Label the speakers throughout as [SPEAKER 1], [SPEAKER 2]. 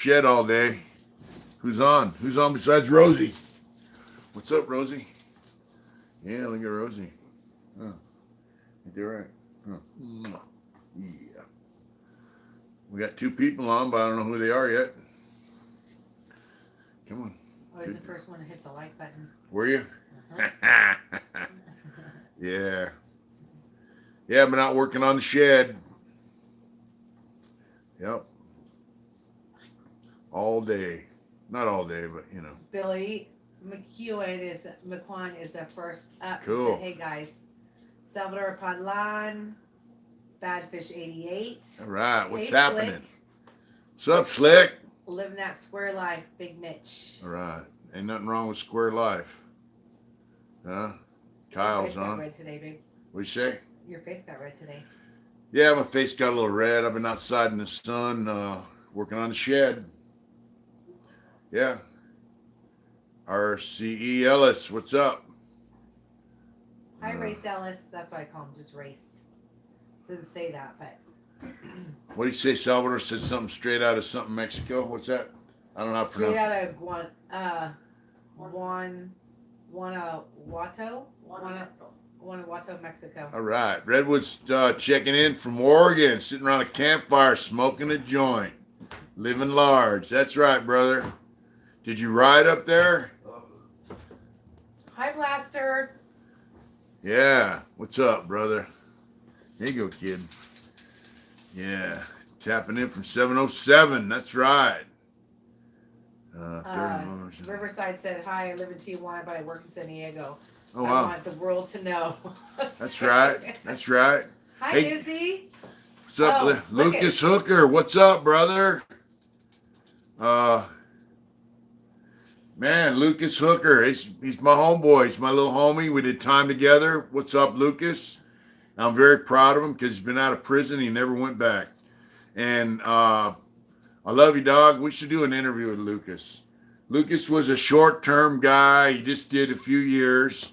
[SPEAKER 1] shed all day. Who's on? Who's on besides Rosie? What's up, Rosie? Yeah, look at Rosie. Huh. Ain't that right? Huh. Yeah. We got two people on, but I don't know who they are yet. Come on.
[SPEAKER 2] I was the first one to hit the like button.
[SPEAKER 1] Were you?
[SPEAKER 2] Uh-huh.
[SPEAKER 1] Yeah. Yeah, I've been out working on the shed. Yep. All day. Not all day, but you know.
[SPEAKER 2] Billy McQuan is the first up.
[SPEAKER 1] Cool.
[SPEAKER 2] He said, hey guys, Salvador Padlan, Badfish 88.
[SPEAKER 1] All right. What's
[SPEAKER 2] Hey,
[SPEAKER 1] happening?
[SPEAKER 2] Slick.
[SPEAKER 1] What's up, Slick?
[SPEAKER 2] Living that square life, Big Mitch.
[SPEAKER 1] All right. Ain't nothing wrong with square life. Huh? Kyle's
[SPEAKER 2] Your face got
[SPEAKER 1] on.
[SPEAKER 2] red today, babe.
[SPEAKER 1] What'd you say?
[SPEAKER 2] Your face got red today.
[SPEAKER 1] Yeah, my face got a little red. I've been outside in the sun, working on the shed. Yeah. RCE Ellis, what's up?
[SPEAKER 2] Hi, Race Ellis. That's why I call him just Race. Didn't say that, but
[SPEAKER 1] What do you say? Salvador said something straight out of something Mexico. What's that? I don't know how to
[SPEAKER 2] straight
[SPEAKER 1] pronounce
[SPEAKER 2] out of Guanajuato, Mexico.
[SPEAKER 1] it. All right. Redwood's checking in from Oregon, sitting around a campfire, smoking a joint, living large. That's right, brother. Did you ride up there?
[SPEAKER 2] Hi, Blaster.
[SPEAKER 1] Yeah. What's up, brother? There you go, kid. Yeah. Tapping in from 707. That's right.
[SPEAKER 2] Riverside said, hi, I live in Tijuana, but I work in San Diego.
[SPEAKER 1] Oh,
[SPEAKER 2] I
[SPEAKER 1] wow.
[SPEAKER 2] want the world to know.
[SPEAKER 1] That's right. That's right.
[SPEAKER 2] Hi,
[SPEAKER 1] Hey.
[SPEAKER 2] Izzy.
[SPEAKER 1] What's up,
[SPEAKER 2] Oh,
[SPEAKER 1] Lucas Hooker? What's up, brother? Man, Lucas Hooker. He's my homeboy. He's my little homie. We did time together. What's up, Lucas? I'm very proud of him because he's been out of prison. He never went back. And I love you, dog. We should do an interview with Lucas. Lucas was a short-term guy. He just did a few years.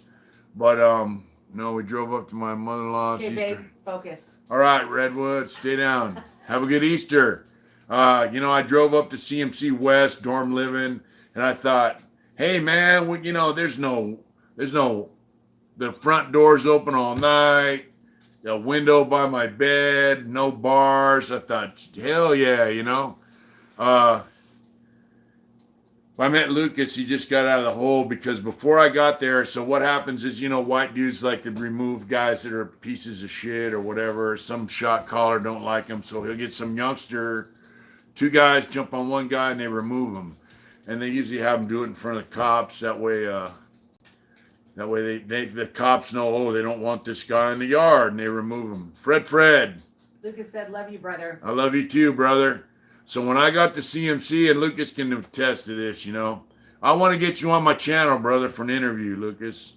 [SPEAKER 1] But, no, we drove up to my mother-in-law's
[SPEAKER 2] Okay,
[SPEAKER 1] Easter.
[SPEAKER 2] babe, focus.
[SPEAKER 1] All right, Redwood, stay down. Have a good Easter. I drove up to CMC West, dorm living, and I thought, hey, man, the front door's open all night, the window by my bed, no bars. I thought, hell yeah. I met Lucas. He just got out of the hole because before I got there, so what happens is, white dudes like to remove guys that are pieces of shit or whatever. Some shot caller don't like him, so he'll get some youngster, two guys jump on one guy and they remove him. And they usually have them do it in front of the cops. That way the cops know, oh, they don't want this guy in the yard, and they remove him. Fred.
[SPEAKER 2] Lucas said, love you, brother.
[SPEAKER 1] I love you too, brother. So when I got to CMC, and Lucas can attest to this, I want to get you on my channel, brother, for an interview, Lucas.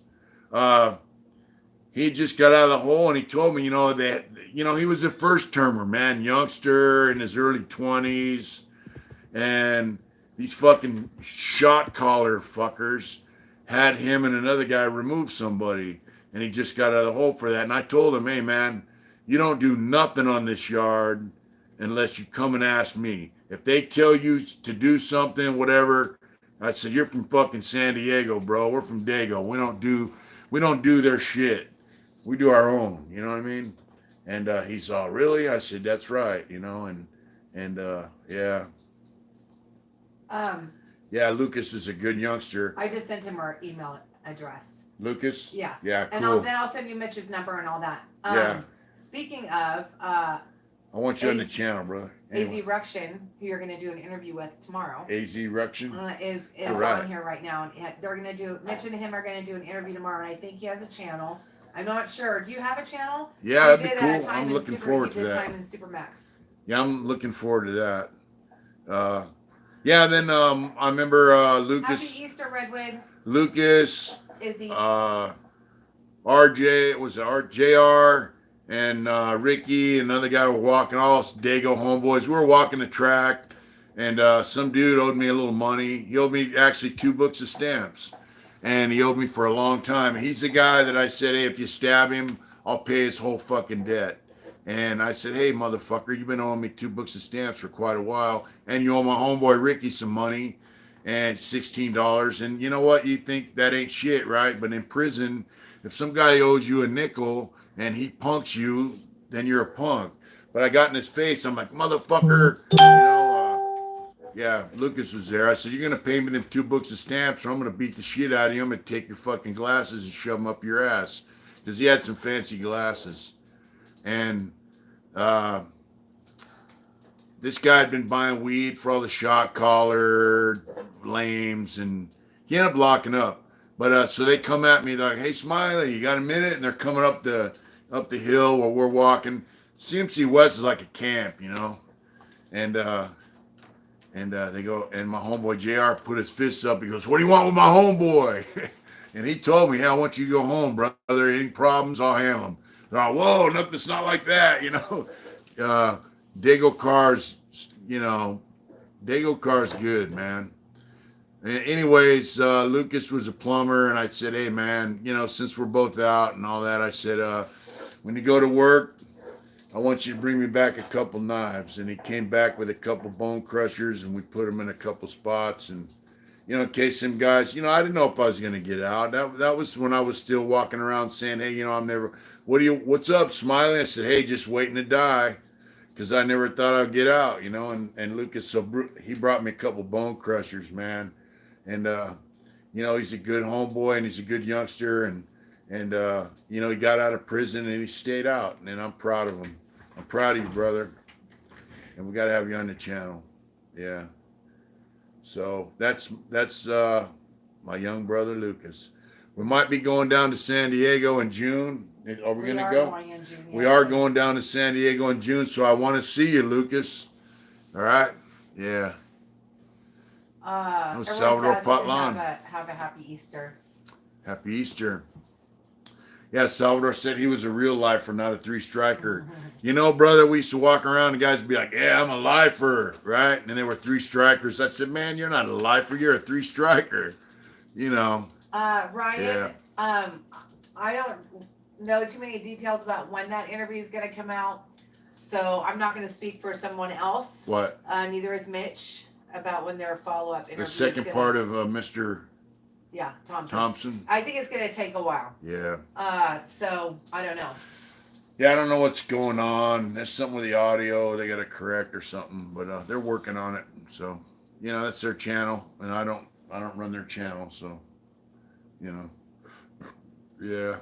[SPEAKER 1] He just got out of the hole, and he told me, that, he was a first-termer, man, youngster in his early 20s, and these fucking shot caller fuckers had him and another guy remove somebody, and he just got out of the hole for that. And I told him, hey, man, you don't do nothing on this yard unless you come and ask me. If they tell you to do something, whatever, I said, you're from fucking San Diego, bro. We're from Dago. We don't do their shit. We do our own, you know what I mean? And he's all, really? I said, that's right, yeah. Yeah, Lucas is a good youngster.
[SPEAKER 2] I just sent him our email address.
[SPEAKER 1] Lucas?
[SPEAKER 2] Yeah.
[SPEAKER 1] Yeah,
[SPEAKER 2] And
[SPEAKER 1] cool.
[SPEAKER 2] then I'll send you Mitch's number and all that.
[SPEAKER 1] Yeah.
[SPEAKER 2] Speaking of,
[SPEAKER 1] I want you on the channel, brother.
[SPEAKER 2] AZ Ruction, who you're going to do an interview with tomorrow,
[SPEAKER 1] AZ Ruction?
[SPEAKER 2] is
[SPEAKER 1] Right.
[SPEAKER 2] on here right now. And they're going to do, Mitch and him are going to do an interview tomorrow, and I think he has a channel. I'm not sure. Do you have a channel?
[SPEAKER 1] Yeah,
[SPEAKER 2] He
[SPEAKER 1] that'd be
[SPEAKER 2] did,
[SPEAKER 1] cool.
[SPEAKER 2] Time
[SPEAKER 1] I'm
[SPEAKER 2] in
[SPEAKER 1] looking
[SPEAKER 2] Super-
[SPEAKER 1] forward
[SPEAKER 2] he
[SPEAKER 1] to
[SPEAKER 2] did
[SPEAKER 1] that.
[SPEAKER 2] Time in Supermax.
[SPEAKER 1] Yeah, I'm looking forward to that. Yeah, then I remember Lucas.
[SPEAKER 2] Happy Easter, Redwood.
[SPEAKER 1] Lucas,
[SPEAKER 2] Izzy.
[SPEAKER 1] RJ, it was JR, and Ricky, another guy were walking, all Dago homeboys. We were walking the track, and some dude owed me a little money. He owed me actually 2 books of stamps, and he owed me for a long time. He's the guy that I said, hey, if you stab him, I'll pay his whole fucking debt. And I said, hey, motherfucker, you've been owing me 2 books of stamps for quite a while. And you owe my homeboy Ricky some money and $16. And you know what? You think that ain't shit, right? But in prison, if some guy owes you a nickel and he punks you, then you're a punk. But I got in his face. I'm like, motherfucker, yeah, Lucas was there. I said, you're going to pay me them 2 books of stamps or I'm going to beat the shit out of you. I'm going to take your fucking glasses and shove them up your ass. Because he had some fancy glasses. And this guy had been buying weed for all the shot collar lames, and he ended up locking up. But so they come at me, they're like, hey, Smiley, you got a minute? And they're coming up the hill where we're walking. CMC West is like a camp, you know? And they go, and my homeboy JR put his fists up. He goes, what do you want with my homeboy? And he told me, hey, I want you to go home, brother. Any problems, I'll handle them. They're like, whoa, nothing, it's not like that, you know? Dago Car's, you know, Dago Car's good, man. Anyways, Lucas was a plumber, and I said, hey, man, you know, since we're both out and all that, I said, when you go to work, I want you to bring me back a couple knives. And he came back with a couple bone crushers, and we put them in a couple spots. And, you know, in case some guys, you know, I didn't know if I was going to get out. That was when I was still walking around saying, hey, you know, what's up, Smiley? I said, hey, just waiting to die. Because I never thought I'd get out, you know, and Lucas, so he brought me a couple bone crushers, man. And, you know, he's a good homeboy and he's a good youngster. And you know, he got out of prison and he stayed out. And I'm proud of him. I'm proud of you, brother. And we got to have you on the channel. Yeah. So that's my young brother, Lucas. We might be going down to San Diego in June. Are we going to go?
[SPEAKER 2] Going in June,
[SPEAKER 1] We are going down to San Diego in June, so I want to see you, Lucas. All right? Yeah. Salvador Patlan.
[SPEAKER 2] Have a happy Easter.
[SPEAKER 1] Happy Easter. Yeah, Salvador said he was a real lifer, not a 3-striker. You know, brother, we used to walk around and guys would be like, yeah, I'm a lifer, right? And they were 3-strikers. I said, man, you're not a lifer, you're a 3-striker. You know.
[SPEAKER 2] Ryan, yeah. I don't know too many details about when that interview is going to come out, so I'm not going to speak for someone else.
[SPEAKER 1] What?
[SPEAKER 2] Neither is Mitch about when their follow-up interview.
[SPEAKER 1] The second part of Mr.
[SPEAKER 2] Yeah,
[SPEAKER 1] Thompson.
[SPEAKER 2] I think it's going to take a while.
[SPEAKER 1] Yeah.
[SPEAKER 2] So I don't know.
[SPEAKER 1] Yeah, I don't know what's going on. There's something with the audio they got to correct or something, but they're working on it. So, you know, that's their channel, and I don't run their channel, so, you know. Yeah.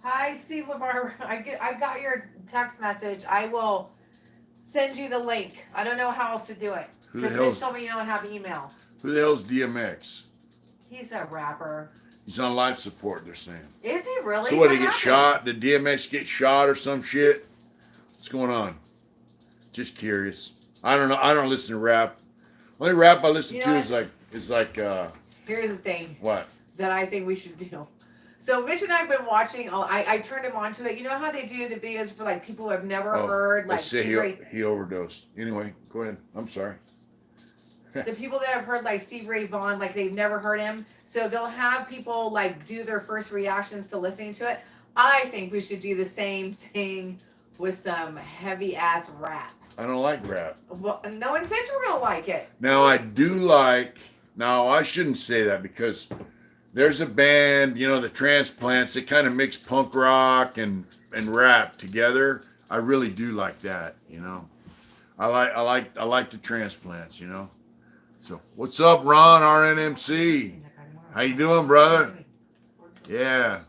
[SPEAKER 2] Hi, Steve Lamar. I got your text message. I will send you the link. I don't know how else to do it. Because Mitch told me you don't have email.
[SPEAKER 1] Who the hell's DMX?
[SPEAKER 2] He's a rapper.
[SPEAKER 1] He's on life support, they're saying.
[SPEAKER 2] Is he really?
[SPEAKER 1] So what, he get shot? Did DMX get shot or some shit? What's going on? Just curious. I don't know. I don't listen to rap. Only rap I listen to is like
[SPEAKER 2] here's the thing.
[SPEAKER 1] What?
[SPEAKER 2] That I think we should do. So Mitch and I have been watching. I turned him onto it. You know how they do the videos for like people who have never heard. Like
[SPEAKER 1] say he overdosed. Anyway, go ahead. I'm sorry.
[SPEAKER 2] The people that have heard like Steve Ray Vaughan, like they've never heard him. So they'll have people like do their first reactions to listening to it. I think we should do the same thing with some heavy ass rap.
[SPEAKER 1] I don't like rap.
[SPEAKER 2] Well, no one said you were gonna like it.
[SPEAKER 1] Now I do like. Now I shouldn't say that because there's a band, you know, the Transplants. They kind of mix punk rock and rap together. I really do like that. You know, I like the Transplants. You know. So what's up, Ron RNMC? How you doing, brother? Yeah.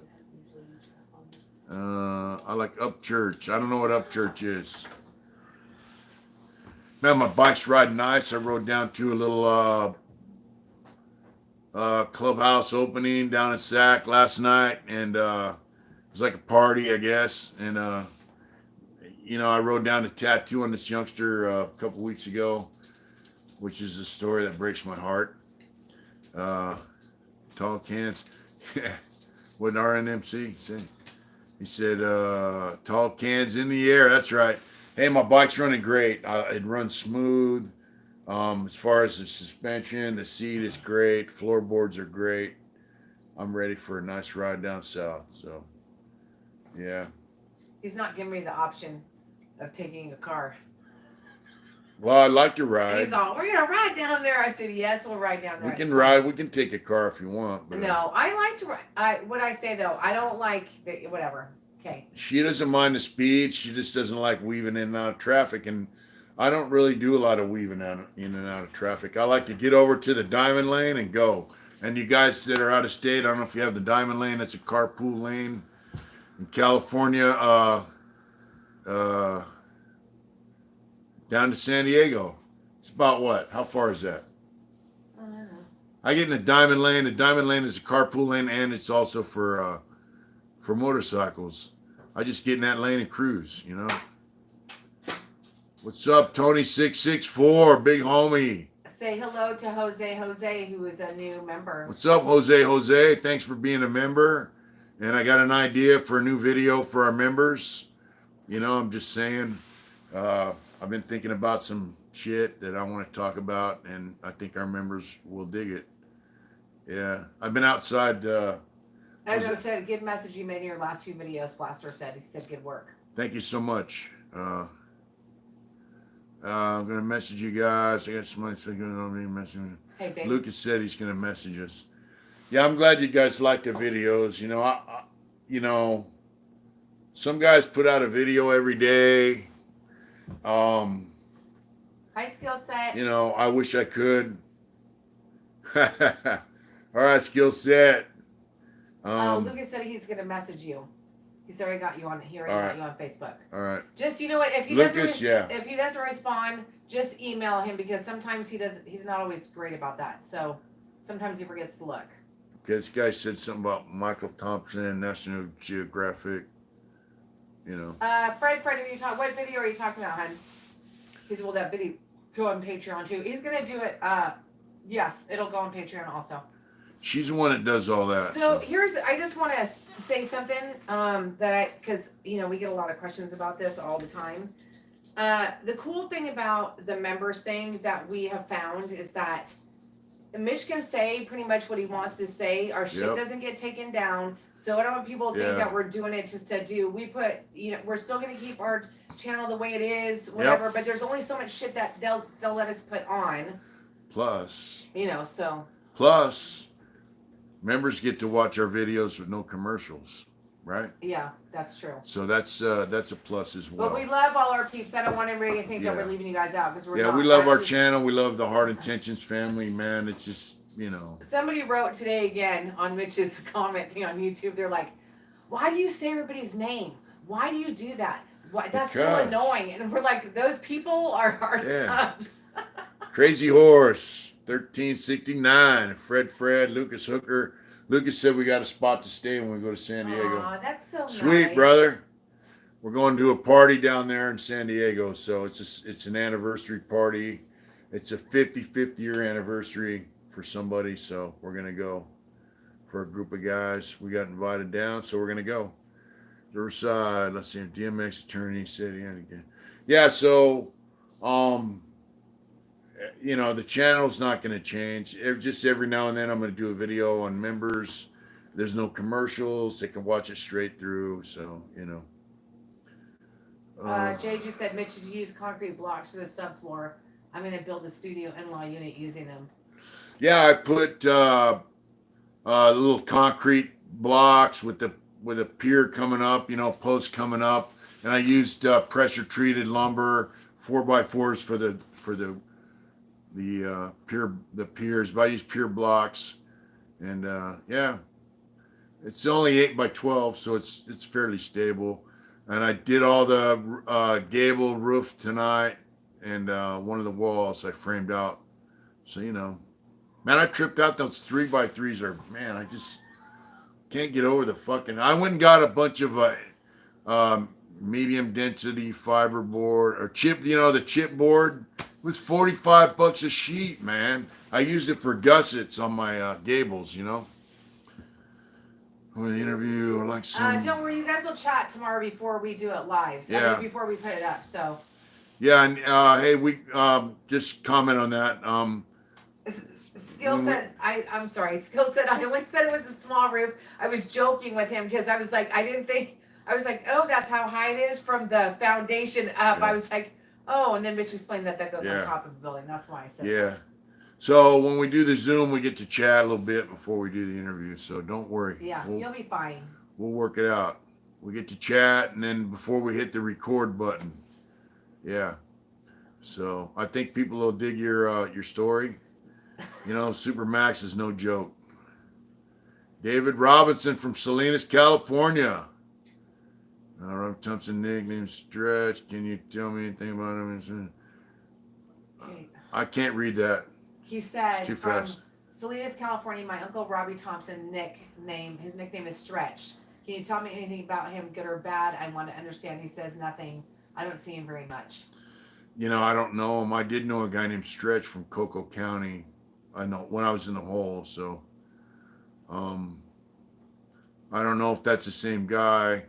[SPEAKER 1] I like Upchurch. I don't know what Upchurch is. Man, my bike's riding nice. I rode down to a little clubhouse opening down in Sac last night, and it was like a party, I guess. And you know, I rode down to tattoo on this youngster a couple weeks ago, which is a story that breaks my heart. Tall cans. What did RNMC say? He said, tall cans in the air. That's right. Hey, my bike's running great. It runs smooth. As far as the suspension, the seat is great. Floorboards are great. I'm ready for a nice ride down south. So, yeah.
[SPEAKER 2] He's not giving me the option of taking a car.
[SPEAKER 1] Well, I'd like to
[SPEAKER 2] And
[SPEAKER 1] ride.
[SPEAKER 2] he's all, we're gonna ride down there. I said, yes, we'll ride down there.
[SPEAKER 1] We
[SPEAKER 2] It's
[SPEAKER 1] can
[SPEAKER 2] fine.
[SPEAKER 1] ride. We can take a car if you want. But,
[SPEAKER 2] No, I like to ride. What I say though, I don't like the whatever. Okay.
[SPEAKER 1] she doesn't mind the speed. She just doesn't like weaving in and out of traffic. And I don't really do a lot of weaving in and out of traffic. I like to get over to the diamond lane and go. And you guys that are out of state, I don't know if you have the diamond lane. That's a carpool lane in California. Down to San Diego. It's about what? How far is that?
[SPEAKER 2] I don't know.
[SPEAKER 1] I get in the diamond lane. The diamond lane is a carpool lane, and it's also for motorcycles. I just get in that lane and cruise, you know. What's up, Tony664, big homie?
[SPEAKER 2] Say hello to Jose, who is a new member.
[SPEAKER 1] What's up, Jose? Thanks for being a member. And I got an idea for a new video for our members. You know, I'm just saying. I've been thinking about some shit that I want to talk about, and I think our members will dig it. Yeah, I've been outside.
[SPEAKER 2] I know, said good message you made in your last 2 videos. Blaster said he said good work.
[SPEAKER 1] Thank you so much. I'm gonna message you guys. I got somebody thinking on me messaging.
[SPEAKER 2] Hey, baby.
[SPEAKER 1] Lucas said he's gonna message us. Yeah, I'm glad you guys like the videos. You know, you know, some guys put out a video every day.
[SPEAKER 2] High skill set.
[SPEAKER 1] You know, I wish I could. All right, skill set.
[SPEAKER 2] Lucas said he's gonna message you. He's already got you on. He already got you on Facebook.
[SPEAKER 1] All right.
[SPEAKER 2] Just you know what? If he
[SPEAKER 1] Lucas,
[SPEAKER 2] if he doesn't respond, just email him because sometimes he does. He's not always great about that. So sometimes he forgets to look.
[SPEAKER 1] This guy said something about Michael Thompson, National Geographic. You know.
[SPEAKER 2] Fred, are you talking? What video are you talking about, hon? Because will that video go on Patreon too? He's gonna do it. Yes, it'll go on Patreon also.
[SPEAKER 1] She's the one that does all that.
[SPEAKER 2] So I just want to say something because you know we get a lot of questions about this all the time. The cool thing about the members thing that we have found is that Mitch can say pretty much what he wants to say. Our shit doesn't get taken down. So I don't want people to think that we're doing it just to do. We put, you know, we're still going to keep our channel the way it is, whatever. But there's only so much shit that they'll let us put on.
[SPEAKER 1] Plus.
[SPEAKER 2] You know, so.
[SPEAKER 1] Plus, members get to watch our videos with no commercials, right?
[SPEAKER 2] Yeah, that's true.
[SPEAKER 1] So that's a plus as well.
[SPEAKER 2] But we love all our peeps. I don't want anybody to think that we're leaving you guys out because we're not.
[SPEAKER 1] We love our channel. We love the Heart Intentions family, man. It's just, you know.
[SPEAKER 2] Somebody wrote today again on Mitch's comment thing on YouTube. They're like, "Why do you say everybody's name? Why do you do that? Why? That's so annoying." And we're like, "Those people are our subs."
[SPEAKER 1] Crazy Horse 1369, Fred, Lucas Hooker. Lucas said we got a spot to stay when we go to San Diego.
[SPEAKER 2] Aw, that's so
[SPEAKER 1] sweet,
[SPEAKER 2] nice.
[SPEAKER 1] brother. We're going to a party down there in San Diego, so it's an anniversary party. It's a 50 year anniversary for somebody, so we're gonna go for a group of guys. We got invited down, so we're gonna go. Riverside, let's see, DMX attorney said he had again. Yeah, so you know, the channel's not going to change. Just every now and then I'm going to do a video on members. There's no commercials. They can watch it straight through. So, you know.
[SPEAKER 2] JJ said, Mitch, should use concrete blocks for the subfloor. I'm going to build a studio in-law unit using them.
[SPEAKER 1] Yeah, I put little concrete blocks with a pier coming up, you know, posts coming up. And I used pressure treated lumber, 4x4s for the piers, but I use pier blocks, and yeah, it's only 8x12, so it's fairly stable. And I did all the gable roof tonight, and one of the walls I framed out. So you know, man, I tripped out. Those 3x3s are, man, I just can't get over the fucking. I went and got a bunch of medium density fiber board or chip, you know, the chip board. Was $45 a sheet, man. I used it for gussets on my gables, you know. For the interview, like some.
[SPEAKER 2] Don't worry, you guys will chat tomorrow before we do it live. So
[SPEAKER 1] yeah.
[SPEAKER 2] Before we put it up. So.
[SPEAKER 1] Yeah, and hey, we just comment on that.
[SPEAKER 2] Skill set. I'm sorry. Skill set. I only said it was a small roof. I was joking with him because I was like, I didn't think. I was like, oh, that's how high it is from the foundation up.
[SPEAKER 1] Yeah.
[SPEAKER 2] I was like, oh, and then Mitch explained that goes
[SPEAKER 1] Yeah.
[SPEAKER 2] on top of the building. That's why I said
[SPEAKER 1] Yeah.
[SPEAKER 2] that.
[SPEAKER 1] So when we do the Zoom, we get to chat a little bit before we do the interview. So don't worry.
[SPEAKER 2] Yeah, you'll be fine.
[SPEAKER 1] We'll work it out. We get to chat, and then before we hit the record button, yeah. So I think people will dig your story. You know, Supermax is no joke. David Robinson from Salinas, California. Rob Thompson, nickname Stretch. Can you tell me anything about him?
[SPEAKER 2] Okay.
[SPEAKER 1] I can't read that.
[SPEAKER 2] He said
[SPEAKER 1] It's too
[SPEAKER 2] from
[SPEAKER 1] fast.
[SPEAKER 2] Salinas, California, my uncle Robbie Thompson his nickname is Stretch. Can you tell me anything about him, good or bad? I want to understand. He says nothing. I don't see him very much.
[SPEAKER 1] You know, I don't know him. I did know a guy named Stretch from Cocoa County. I know when I was in the hole. So, I don't know if that's the same guy.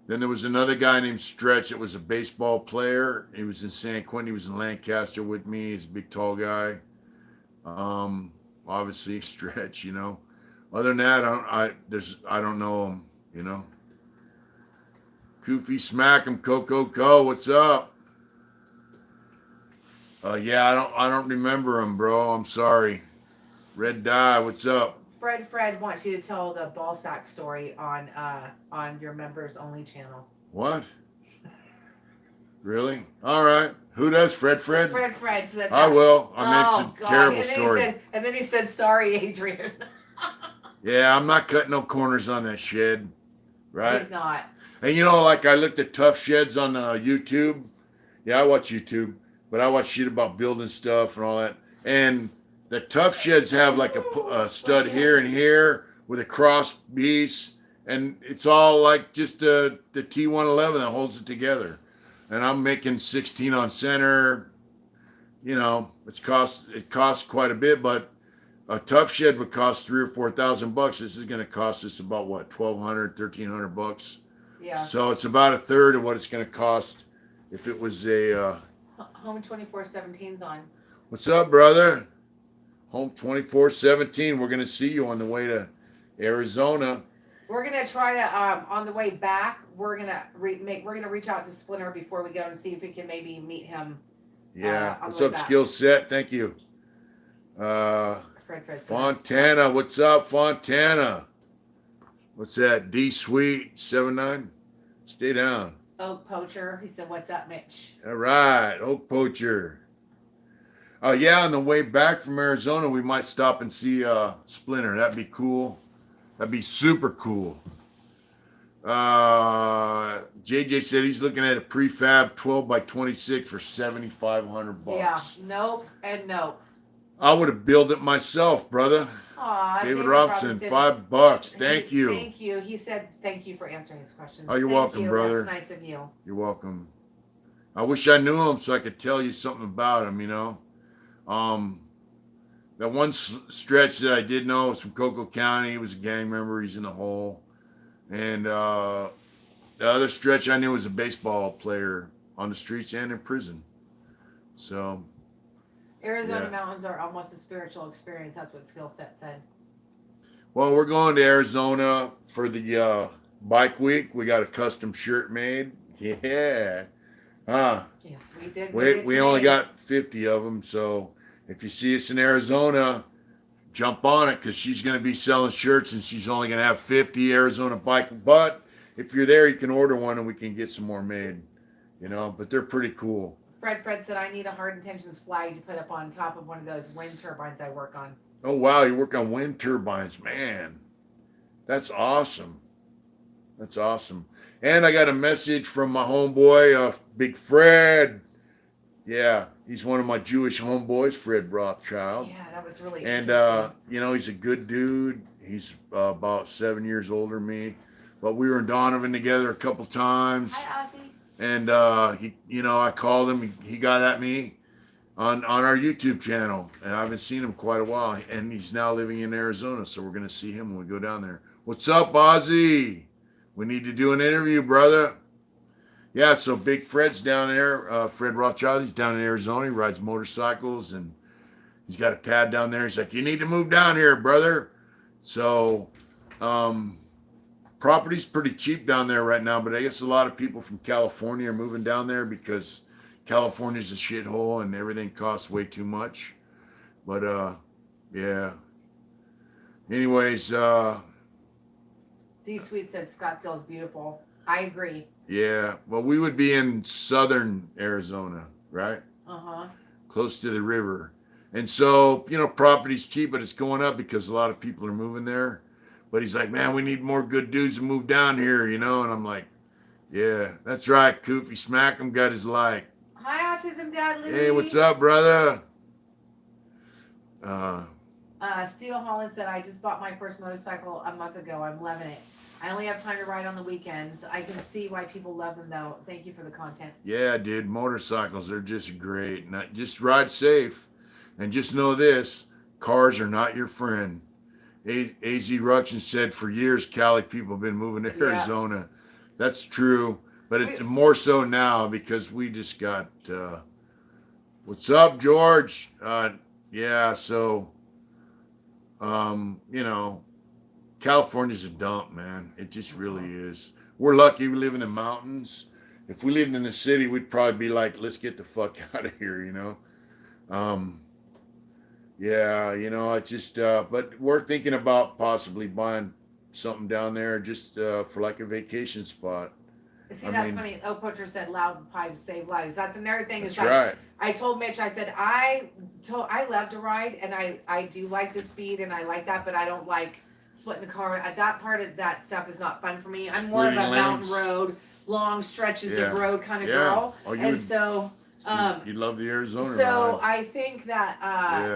[SPEAKER 1] Then there was another guy named Stretch that was a baseball player. He was in San Quentin. He was in Lancaster with me. He's a big, tall guy. Obviously Stretch, you know. Other than that, I don't know him, you know. Koofy Smack him, Co. What's up? Yeah, I don't remember him, bro. I'm sorry. Red Dye, what's up?
[SPEAKER 2] Fred wants you to tell the ball sack story on your members only channel.
[SPEAKER 1] What? Really? All right. Who does? Fred?
[SPEAKER 2] Fred said that.
[SPEAKER 1] I will. I mean, it's a terrible story.
[SPEAKER 2] And then he said, sorry, Adrian.
[SPEAKER 1] Yeah, I'm not cutting no corners on that shed. Right?
[SPEAKER 2] He's not.
[SPEAKER 1] And you know, like I looked at tough sheds on YouTube. Yeah, I watch YouTube, but I watch shit about building stuff and all that. And the tough sheds have like a stud here and here with a cross piece, and it's all like just the T111 that holds it together. And I'm making 16 on center. You know, it costs quite a bit, but a tough shed would cost $3,000 or $4,000. This is going to cost us about what, $1,200, $1,300.
[SPEAKER 2] Yeah.
[SPEAKER 1] So it's about a third of what it's going to cost if it was a.
[SPEAKER 2] Home 2417's on.
[SPEAKER 1] What's up, brother? Home 2417. We're going to see you on the way to Arizona.
[SPEAKER 2] We're gonna try to on the way back. We're gonna reach out to Splinter before we go and see if we can maybe meet him.
[SPEAKER 1] Yeah.
[SPEAKER 2] On
[SPEAKER 1] What's
[SPEAKER 2] the way
[SPEAKER 1] up,
[SPEAKER 2] back.
[SPEAKER 1] Skill Set? Thank you.
[SPEAKER 2] Fred says.
[SPEAKER 1] Fontana. What's up, Fontana? What's that? D Sweet 79. Stay down.
[SPEAKER 2] Oak Poacher. He said, "What's up, Mitch?"
[SPEAKER 1] All right, Oak Poacher. Yeah, on the way back from Arizona, we might stop and see Splinter. That'd be cool. That'd be super cool. JJ said he's looking at a prefab 12 by 26 for $7,500.
[SPEAKER 2] Yeah. Nope and nope.
[SPEAKER 1] I would have built it myself, brother.
[SPEAKER 2] Aw,
[SPEAKER 1] David Robinson, $5. Thank you.
[SPEAKER 2] Thank you. He said thank you for answering his questions.
[SPEAKER 1] Oh, you're
[SPEAKER 2] Thank
[SPEAKER 1] welcome,
[SPEAKER 2] you.
[SPEAKER 1] brother.
[SPEAKER 2] That's nice of you.
[SPEAKER 1] You're welcome. I wish I knew him so I could tell you something about him, you know. That one stretch that I did know was from Cocoa County. He was a gang member. He's in the hole. And the other stretch I knew was a baseball player on the streets and in prison. So.
[SPEAKER 2] Arizona
[SPEAKER 1] Yeah.
[SPEAKER 2] mountains are almost a spiritual experience. That's what Skill Set said.
[SPEAKER 1] Well, we're going to Arizona for the bike week. We got a custom shirt made. Yeah.
[SPEAKER 2] Yes, we did.
[SPEAKER 1] We only got 50 of them, so if you see us in Arizona, jump on it because she's going to be selling shirts and she's only going to have 50 Arizona bike. But if you're there, you can order one and we can get some more made, you know, but they're pretty cool.
[SPEAKER 2] Fred said, I need a Hard Intentions flag to put up on top of one of those wind turbines I work on.
[SPEAKER 1] Oh, wow. You work on wind turbines, man. That's awesome. That's awesome. And I got a message from my homeboy, Big Fred. Yeah, he's one of my Jewish homeboys, Fred Rothschild.
[SPEAKER 2] Yeah, that was really
[SPEAKER 1] And, you know, he's a good dude. He's about 7 years older than me. But we were in Donovan together a couple times.
[SPEAKER 2] Hi, Ozzy.
[SPEAKER 1] And, he, you know, I called him. He got at me on our YouTube channel. And I haven't seen him quite a while. And he's now living in Arizona. So we're going to see him when we go down there. What's up, Ozzy? We need to do an interview, brother. Yeah, so Big Fred's down there. Fred Rothschild, he's down in Arizona. He rides motorcycles, and he's got a pad down there. He's like, you need to move down here, brother. So, property's pretty cheap down there right now, but I guess a lot of people from California are moving down there because California's a shithole and everything costs way too much. But yeah. Anyways,
[SPEAKER 2] D-Sweet said Scottsdale's beautiful. I agree.
[SPEAKER 1] yeah. Well, we would be in southern Arizona, right?
[SPEAKER 2] Uh-huh.
[SPEAKER 1] Close to the river. And so, property's cheap, but it's going up because a lot of people are moving there. But he's like, man, we need more good dudes to move down here, And I'm like, yeah, that's right. Koofy Smack 'em got his like.
[SPEAKER 2] Hi, Autism Dad Louie.
[SPEAKER 1] Hey, what's up, brother?
[SPEAKER 2] Steel Holland said, I just bought my first motorcycle a month ago. I'm loving it. I only have time to ride on the weekends. I can see why people love them, though. Thank you for the content.
[SPEAKER 1] Yeah, dude, motorcycles are just great. Just ride safe. And just know this, cars are not your friend. AZ Ruction said for years, Cali people have been moving to Arizona. Yeah. That's true. But it's more so now because we just got, what's up, George? Yeah, so, California's a dump, man. It just really is. We're lucky we live in the mountains. If we lived in the city, we'd probably be like, let's get the fuck out of here, Yeah, I just, but we're thinking about possibly buying something down there just for like a vacation spot.
[SPEAKER 2] See, that's funny. Oh, Poacher said loud pipes save lives. That's another thing.
[SPEAKER 1] That's right.
[SPEAKER 2] I told Mitch, I said, I love to ride and I do like the speed and I like that, but I don't like splitting the car. That part of that stuff is not fun for me. I'm more of a mountain road, long stretches of road kind of girl.
[SPEAKER 1] Oh, you'd love the Arizona
[SPEAKER 2] so
[SPEAKER 1] ride.
[SPEAKER 2] I think that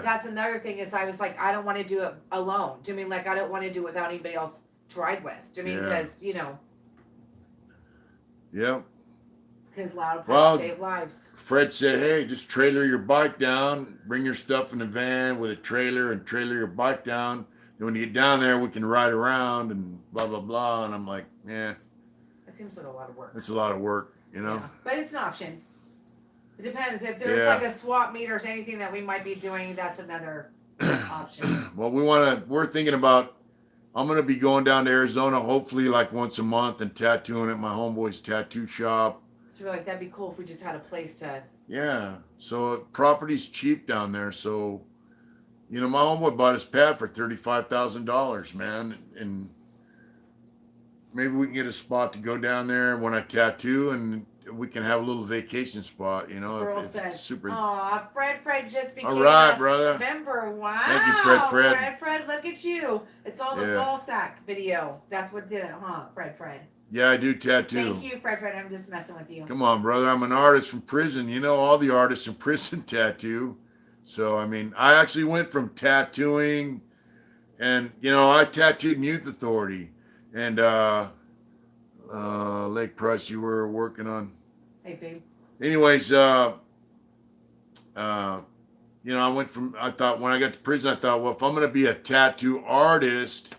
[SPEAKER 2] that's another thing is I was like, I don't want to do it alone. Do you mean like I don't want to do it without anybody else to ride with? Do you mean because
[SPEAKER 1] Yeah.
[SPEAKER 2] Because loud pipes save lives.
[SPEAKER 1] Fred said, hey, just trailer your bike down, bring your stuff in the van with a trailer and trailer your bike down. And when you get down there, we can ride around and blah, blah, blah. And I'm like, yeah.
[SPEAKER 2] That seems like a lot of work.
[SPEAKER 1] It's a lot of work,
[SPEAKER 2] Yeah. But it's an option. It depends. If there's like a swap meet or anything that we might be doing, that's another option.
[SPEAKER 1] Well, we're thinking about, I'm going to be going down to Arizona, hopefully like once a month and tattooing at my homeboy's tattoo shop.
[SPEAKER 2] So we're like, that'd be cool if we just had a place to.
[SPEAKER 1] Yeah. So property's cheap down there. So, my homeboy bought his pad for $35,000, man. And maybe we can get a spot to go down there when I tattoo and we can have a little vacation spot,
[SPEAKER 2] Girl
[SPEAKER 1] if
[SPEAKER 2] said,
[SPEAKER 1] it's super.
[SPEAKER 2] Aw, Fred just became
[SPEAKER 1] all right, brother.
[SPEAKER 2] Member. Wow.
[SPEAKER 1] Thank you, Fred.
[SPEAKER 2] Fred, look at you. It's all the ball sack video. That's what did it, huh, Fred?
[SPEAKER 1] Yeah, I do tattoo.
[SPEAKER 2] Thank you, Fred. I'm just messing with you.
[SPEAKER 1] Come on, brother. I'm an artist from prison. All the artists in prison tattoo. So, I actually went from tattooing and, I tattooed in Youth Authority and Lake Price you were working on.
[SPEAKER 2] Hey, babe.
[SPEAKER 1] Anyways, I thought when I got to prison, I thought, well, if I'm going to be a tattoo artist,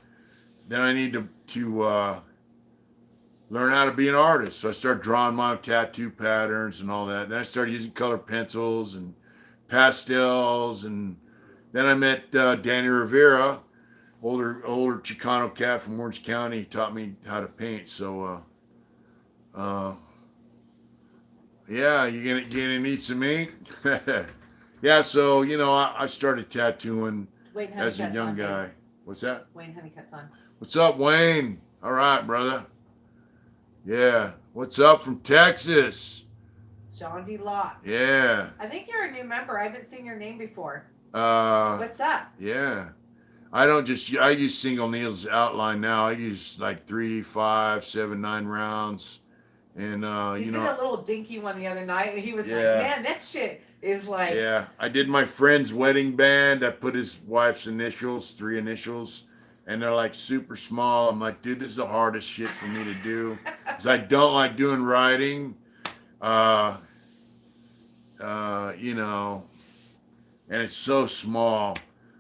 [SPEAKER 1] then I need to learn how to be an artist. So I started drawing my tattoo patterns and all that. Then I started using colored pencils and pastels. And then I met Danny Rivera, older Chicano cat from Orange County. He taught me how to paint. So, yeah, you gonna need some ink? Yeah, so, I started tattooing as a young guy. What's that?
[SPEAKER 2] Wayne Honeycutt's on.
[SPEAKER 1] What's up, Wayne? All right, brother. Yeah. What's up from Texas?
[SPEAKER 2] John D. Lott.
[SPEAKER 1] Yeah.
[SPEAKER 2] I think you're a new member. I haven't seen your name before.
[SPEAKER 1] What's
[SPEAKER 2] up?
[SPEAKER 1] Yeah. I use single needles outline now. I use like 3, 5, 7, 9 rounds. And,
[SPEAKER 2] you did a little dinky one the other night, and he was like, man, that shit is like.
[SPEAKER 1] Yeah. I did my friend's wedding band. I put his wife's initials, 3 initials. And they're like super small. I'm like, dude, this is the hardest shit for me to do. Because I don't like doing writing. And it's so small.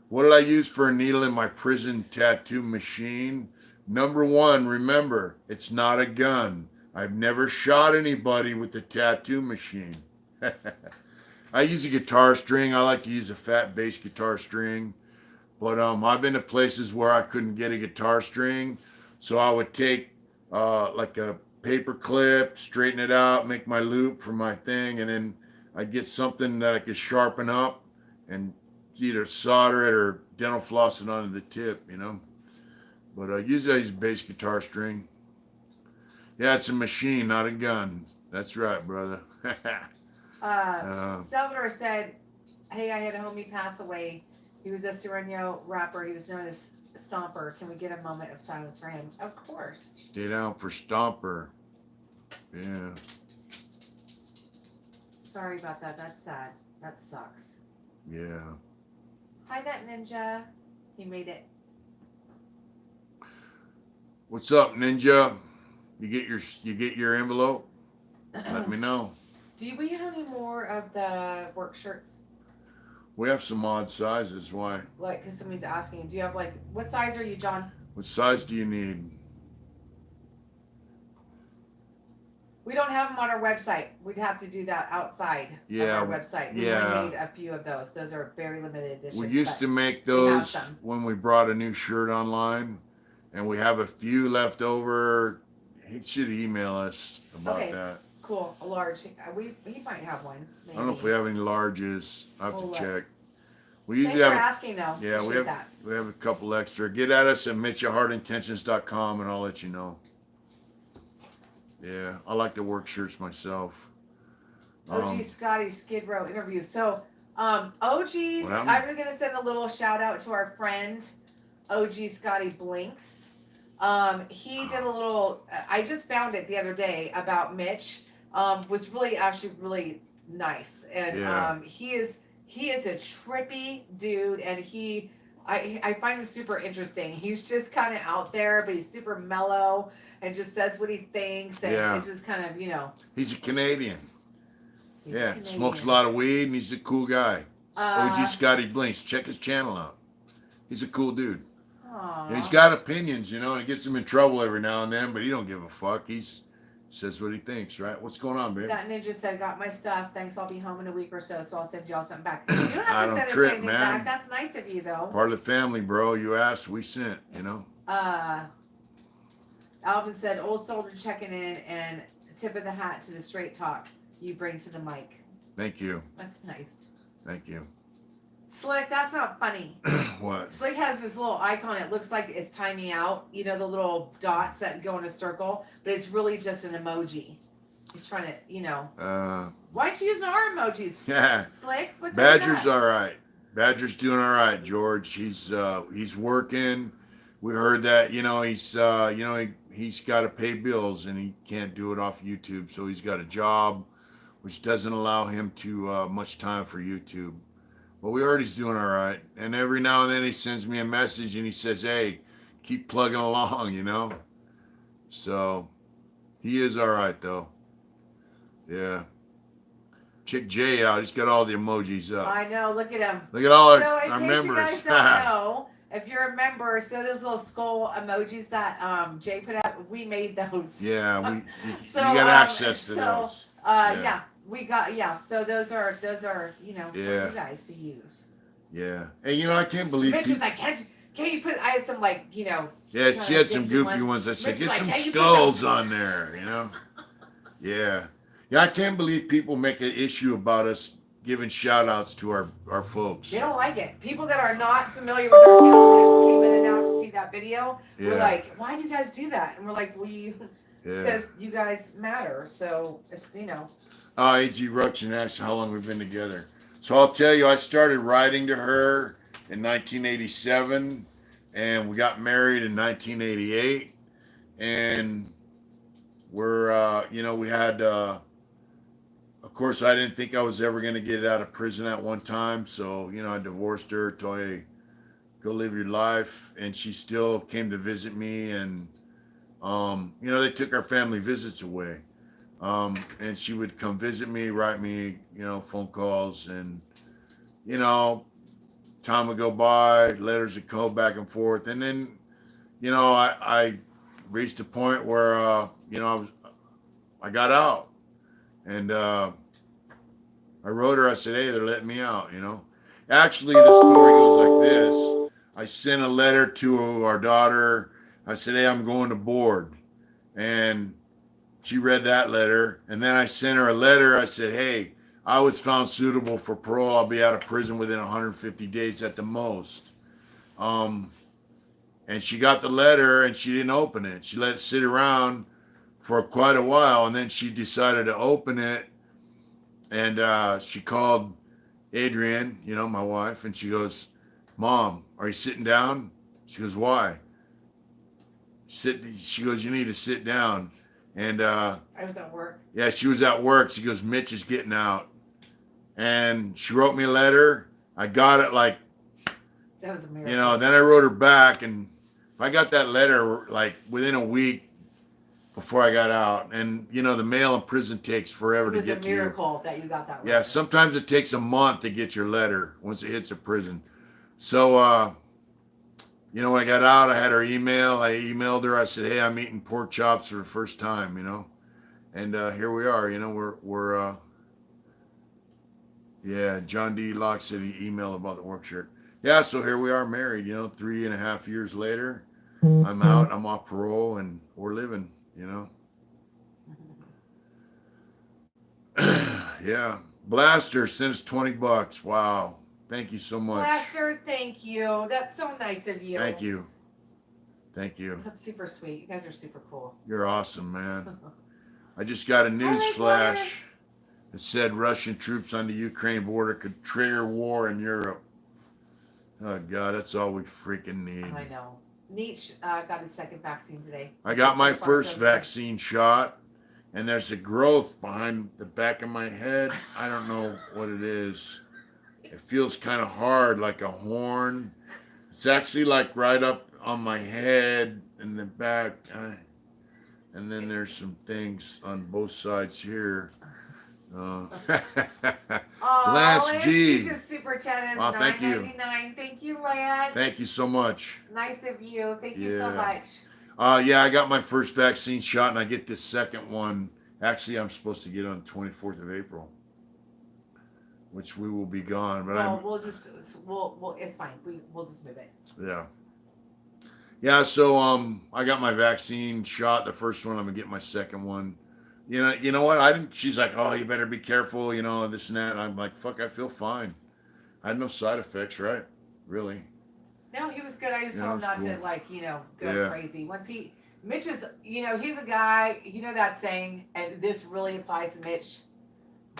[SPEAKER 1] What did I use for a needle in my prison tattoo machine? Number 1, remember, it's not a gun. I've never shot anybody with the tattoo machine. I use a guitar string. I like to use a fat bass guitar string. But I've been to places where I couldn't get a guitar string. So I would take like a paper clip, straighten it out, make my loop for my thing, and then I'd get something that I could sharpen up and either solder it or dental floss it onto the tip, you know. But usually I use bass guitar string. Yeah, it's a machine, not a gun. That's right, brother.
[SPEAKER 2] Salvador said, "Hey, I had a homie pass away. He was a Sereno rapper. He was known as Stomper. Can we get a moment of silence for him?" Of course.
[SPEAKER 1] Stay down for Stomper. Yeah.
[SPEAKER 2] Sorry about that. That's sad. That sucks.
[SPEAKER 1] Yeah.
[SPEAKER 2] Hi, that ninja. He made it.
[SPEAKER 1] What's up, Ninja? You get your envelope? Let me know.
[SPEAKER 2] Do we have any more of the work shirts?
[SPEAKER 1] We have some odd sizes. Why?
[SPEAKER 2] Like, because somebody's asking, do you have like, what size are you, John?
[SPEAKER 1] What size do you need?
[SPEAKER 2] We don't have them on our website. We'd have to do that outside
[SPEAKER 1] Yeah,
[SPEAKER 2] of our website. We
[SPEAKER 1] yeah.
[SPEAKER 2] only made a few of those. Those are very limited editions.
[SPEAKER 1] We used to make
[SPEAKER 2] we have
[SPEAKER 1] those
[SPEAKER 2] some.
[SPEAKER 1] when we brought a new shirt online, and we have a few left over. He should email us about
[SPEAKER 2] Okay.
[SPEAKER 1] that.
[SPEAKER 2] Cool, a large. He might have one. Maybe.
[SPEAKER 1] I don't know if we have any larges. I have
[SPEAKER 2] We'll
[SPEAKER 1] to
[SPEAKER 2] look.
[SPEAKER 1] check. We
[SPEAKER 2] Thanks
[SPEAKER 1] usually
[SPEAKER 2] for
[SPEAKER 1] have
[SPEAKER 2] asking, though.
[SPEAKER 1] yeah, we
[SPEAKER 2] Appreciate
[SPEAKER 1] have
[SPEAKER 2] that.
[SPEAKER 1] we have a couple extra. Get at us at mitchahardintentions.com and I'll let you know. Yeah, I like to work shirts myself.
[SPEAKER 2] OG Scotty Skid Row interview. So, OG's,
[SPEAKER 1] What happened?
[SPEAKER 2] I'm going to send a little shout out to our friend, OG Scotty Blinks. He did a little, I just found it the other day about Mitch. Was really, actually really nice. And
[SPEAKER 1] Yeah.
[SPEAKER 2] he is a trippy dude, and I find him super interesting. He's just kind of out there, but he's super mellow and just says what he thinks, and
[SPEAKER 1] Yeah.
[SPEAKER 2] it's just kind of, you know.
[SPEAKER 1] He's a Canadian.
[SPEAKER 2] He's
[SPEAKER 1] Yeah,
[SPEAKER 2] Canadian.
[SPEAKER 1] smokes a lot of weed and he's a cool guy. OG Scotty Blinks. Check his channel out. He's a cool dude.
[SPEAKER 2] Aw.
[SPEAKER 1] And he's got opinions, you know, and it gets him in trouble every now and then, but he don't give a fuck. He's says what he thinks, right? What's going on, babe?
[SPEAKER 2] That ninja said, "Got my stuff. Thanks. I'll be home in a week or so, so I'll send y'all something back." You don't
[SPEAKER 1] I
[SPEAKER 2] have to
[SPEAKER 1] don't
[SPEAKER 2] send us
[SPEAKER 1] trip,
[SPEAKER 2] anything
[SPEAKER 1] man.
[SPEAKER 2] back. That's nice of you, though.
[SPEAKER 1] Part of the family, bro. You asked, we sent, you know.
[SPEAKER 2] Alvin said, "Old soldier checking in, and tip of the hat to the straight talk you bring to the mic."
[SPEAKER 1] Thank you.
[SPEAKER 2] That's nice.
[SPEAKER 1] Thank you.
[SPEAKER 2] Slick, that's not funny.
[SPEAKER 1] What?
[SPEAKER 2] Slick has this little icon. It looks like it's timing out. You know, the little dots that go in a circle, but it's really just an emoji. He's trying to, you know. Why'd you use our emojis?
[SPEAKER 1] Yeah.
[SPEAKER 2] Slick, what's
[SPEAKER 1] Badger's
[SPEAKER 2] that?
[SPEAKER 1] all right. Badger's doing all right, George. He's working. We heard that, you know, he's got to pay bills and he can't do it off YouTube, so he's got a job, which doesn't allow him to much time for YouTube. But we heard he's doing all right. And every now and then he sends me a message and he says, "Hey, keep plugging along," you know. So he is all right though. Yeah. Check Jay out. He's got all the emojis up.
[SPEAKER 2] I know. Look at him.
[SPEAKER 1] Look at all
[SPEAKER 2] So
[SPEAKER 1] our
[SPEAKER 2] in case
[SPEAKER 1] members.
[SPEAKER 2] you guys don't know, if you're a member, so those little skull emojis that Jay put up, we made those.
[SPEAKER 1] Yeah, you
[SPEAKER 2] So,
[SPEAKER 1] got access to
[SPEAKER 2] so,
[SPEAKER 1] those.
[SPEAKER 2] Yeah, we got So those are you know for
[SPEAKER 1] Yeah.
[SPEAKER 2] you guys to use.
[SPEAKER 1] Yeah. Hey, you know, I can't believe
[SPEAKER 2] Mitch was
[SPEAKER 1] people.
[SPEAKER 2] like, can't you put? I had some like you know.
[SPEAKER 1] Yeah, she
[SPEAKER 2] kinda
[SPEAKER 1] had some
[SPEAKER 2] dinky
[SPEAKER 1] goofy ones. I said,
[SPEAKER 2] Mitch
[SPEAKER 1] get
[SPEAKER 2] was
[SPEAKER 1] some
[SPEAKER 2] like, "Hey, you put
[SPEAKER 1] skulls
[SPEAKER 2] those-"
[SPEAKER 1] on there, you know? Yeah. Yeah, I can't believe people make an issue about us giving shout outs to our folks.
[SPEAKER 2] They don't like it. People that are not familiar with our channel, they just came in and out to see that video.
[SPEAKER 1] Yeah.
[SPEAKER 2] We're like, why do you guys do that? And we're like,
[SPEAKER 1] Yeah.
[SPEAKER 2] because you guys matter. So it's, you know.
[SPEAKER 1] A.G. Ruction asked how long we've been together. So I'll tell you, I started writing to her in 1987, and we got married in 1988. And we're, you know, we had, of course, I didn't think I was ever going to get out of prison at one time. So, you know, I divorced her, told her, go live your life. And she still came to visit me. And, you know, they took our family visits away. And she would come visit me, write me, you know, phone calls. And, you know, time would go by, letters would go back and forth. And then, you know, I reached a point where, you know, I got out. And I wrote her, I said, hey, they're letting me out, you know. Actually, the story goes like this. I sent a letter to our daughter. I said, hey, I'm going to board. And she read that letter. And then I sent her a letter. I said, hey, I was found suitable for parole. I'll be out of prison within 150 days at the most. And she got the letter and she didn't open it. She let it sit around for quite a while. And then she decided to open it. And she called Adrienne, you know, my wife, and she goes, Mom, are you sitting down? She goes, why? She goes, you need to sit down. And
[SPEAKER 2] I was at work.
[SPEAKER 1] yeah, she was at work. She goes, Mitch is getting out. And she wrote me a letter. I got it like,
[SPEAKER 2] That was a miracle.
[SPEAKER 1] you know, then I wrote her back. And I got that letter like within a week before I got out. And, you know, the mail in prison takes forever to get to you.
[SPEAKER 2] It was a miracle that you got that letter.
[SPEAKER 1] Yeah, sometimes it takes a month to get your letter once it hits a prison. So, you know, when I got out, I had her email. I emailed her. I said, hey, I'm eating pork chops for the first time, you know. And here we are, you know, we're yeah, John D. Locke said he emailed about the work shirt. Yeah, so here we are married, you know, 3.5 years later. I'm out, I'm off parole, and we're living, you know. Yeah. Blaster sent us $20. Wow. Thank you so much.
[SPEAKER 2] Blaster, thank you. That's so nice of you.
[SPEAKER 1] Thank you. Thank you.
[SPEAKER 2] That's super sweet. You guys are super cool.
[SPEAKER 1] You're awesome, man. I just got a news
[SPEAKER 2] like
[SPEAKER 1] flash that said Russian troops on the Ukraine border could trigger war in Europe. Oh, God, that's all we freaking need.
[SPEAKER 2] I know. Nietzsche got his second vaccine today.
[SPEAKER 1] I got my
[SPEAKER 2] So far,
[SPEAKER 1] first
[SPEAKER 2] so good.
[SPEAKER 1] vaccine shot, and there's a growth behind the back of my head. I don't know what it is. It feels kind of hard, like a horn. It's actually like right up on my head in the back. And then there's some things on both sides here.
[SPEAKER 2] Oh,
[SPEAKER 1] Lance G.
[SPEAKER 2] You just super chatted.
[SPEAKER 1] Wow, thank you.
[SPEAKER 2] $9.99. Thank you, Lance.
[SPEAKER 1] Thank you so much.
[SPEAKER 2] Nice of you. Thank you so
[SPEAKER 1] Yeah.
[SPEAKER 2] much.
[SPEAKER 1] Yeah, I got my first vaccine shot, and I get this second one. Actually, I'm supposed to get it on the 24th of April, which we will be gone. But
[SPEAKER 2] Well, we'll it's fine. We'll just move it.
[SPEAKER 1] yeah. So I got my vaccine shot, the first one. I'm gonna get my second one. You know what? I didn't. She's like, oh, you better be careful. You know, this and that. And I'm like, fuck, I feel fine. I had no side effects, right? Really.
[SPEAKER 2] No, he was good. I just
[SPEAKER 1] Yeah,
[SPEAKER 2] told him
[SPEAKER 1] that's
[SPEAKER 2] not to
[SPEAKER 1] cool.
[SPEAKER 2] go
[SPEAKER 1] Yeah.
[SPEAKER 2] crazy. Mitch is, he's a guy, that saying, and this really applies to Mitch,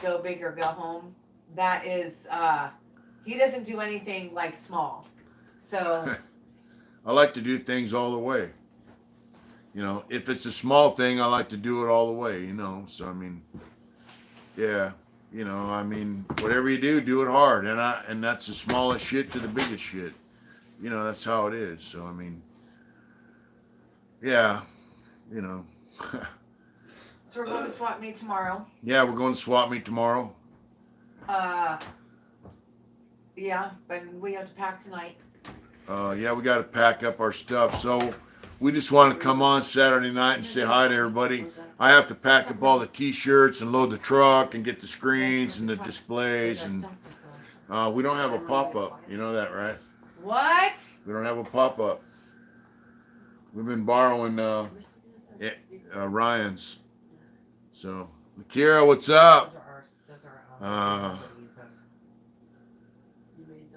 [SPEAKER 2] go big or go home. That is, he doesn't do anything like small. So,
[SPEAKER 1] I like to do things all the way. You know, if it's a small thing, I like to do it all the way, you know. So, I mean, yeah, whatever you do it hard. And that's the smallest shit to the biggest shit. You know, that's how it is. So, I mean, yeah, you know.
[SPEAKER 2] so we're going to swap meet tomorrow.
[SPEAKER 1] Yeah, we're going to swap meet tomorrow.
[SPEAKER 2] Yeah, but we have to pack tonight.
[SPEAKER 1] Yeah, we got to pack up our stuff. So we just want to come on Saturday night and say hi to everybody. I have to pack up all the T-shirts and load the truck and get the screens and the displays. And we don't have a pop-up. You know that, right?
[SPEAKER 2] What?
[SPEAKER 1] We don't have a pop-up. We've been borrowing Ryan's. So, Akira, what's up?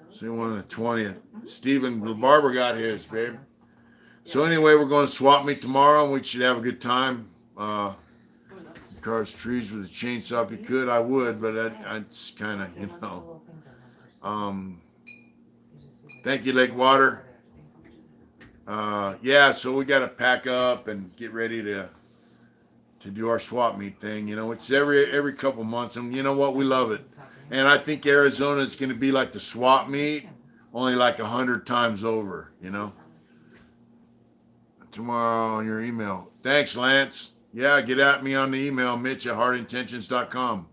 [SPEAKER 1] See, one of the 20th. Steven the barber got his, babe. So anyway, we're going to swap meet tomorrow, and we should have a good time. Cars trees with a chainsaw. If you could, I would, but that's kind of, Thank you, Lake Water. Yeah, so we got to pack up and get ready to do our swap meet thing. You know, it's every couple months, and you know what? We love it. And I think Arizona is going to be like the swap meet, only like 100 times over, you know. Tomorrow on your email. Thanks, Lance. Yeah, get at me on the email, Mitch@heartintentions.com.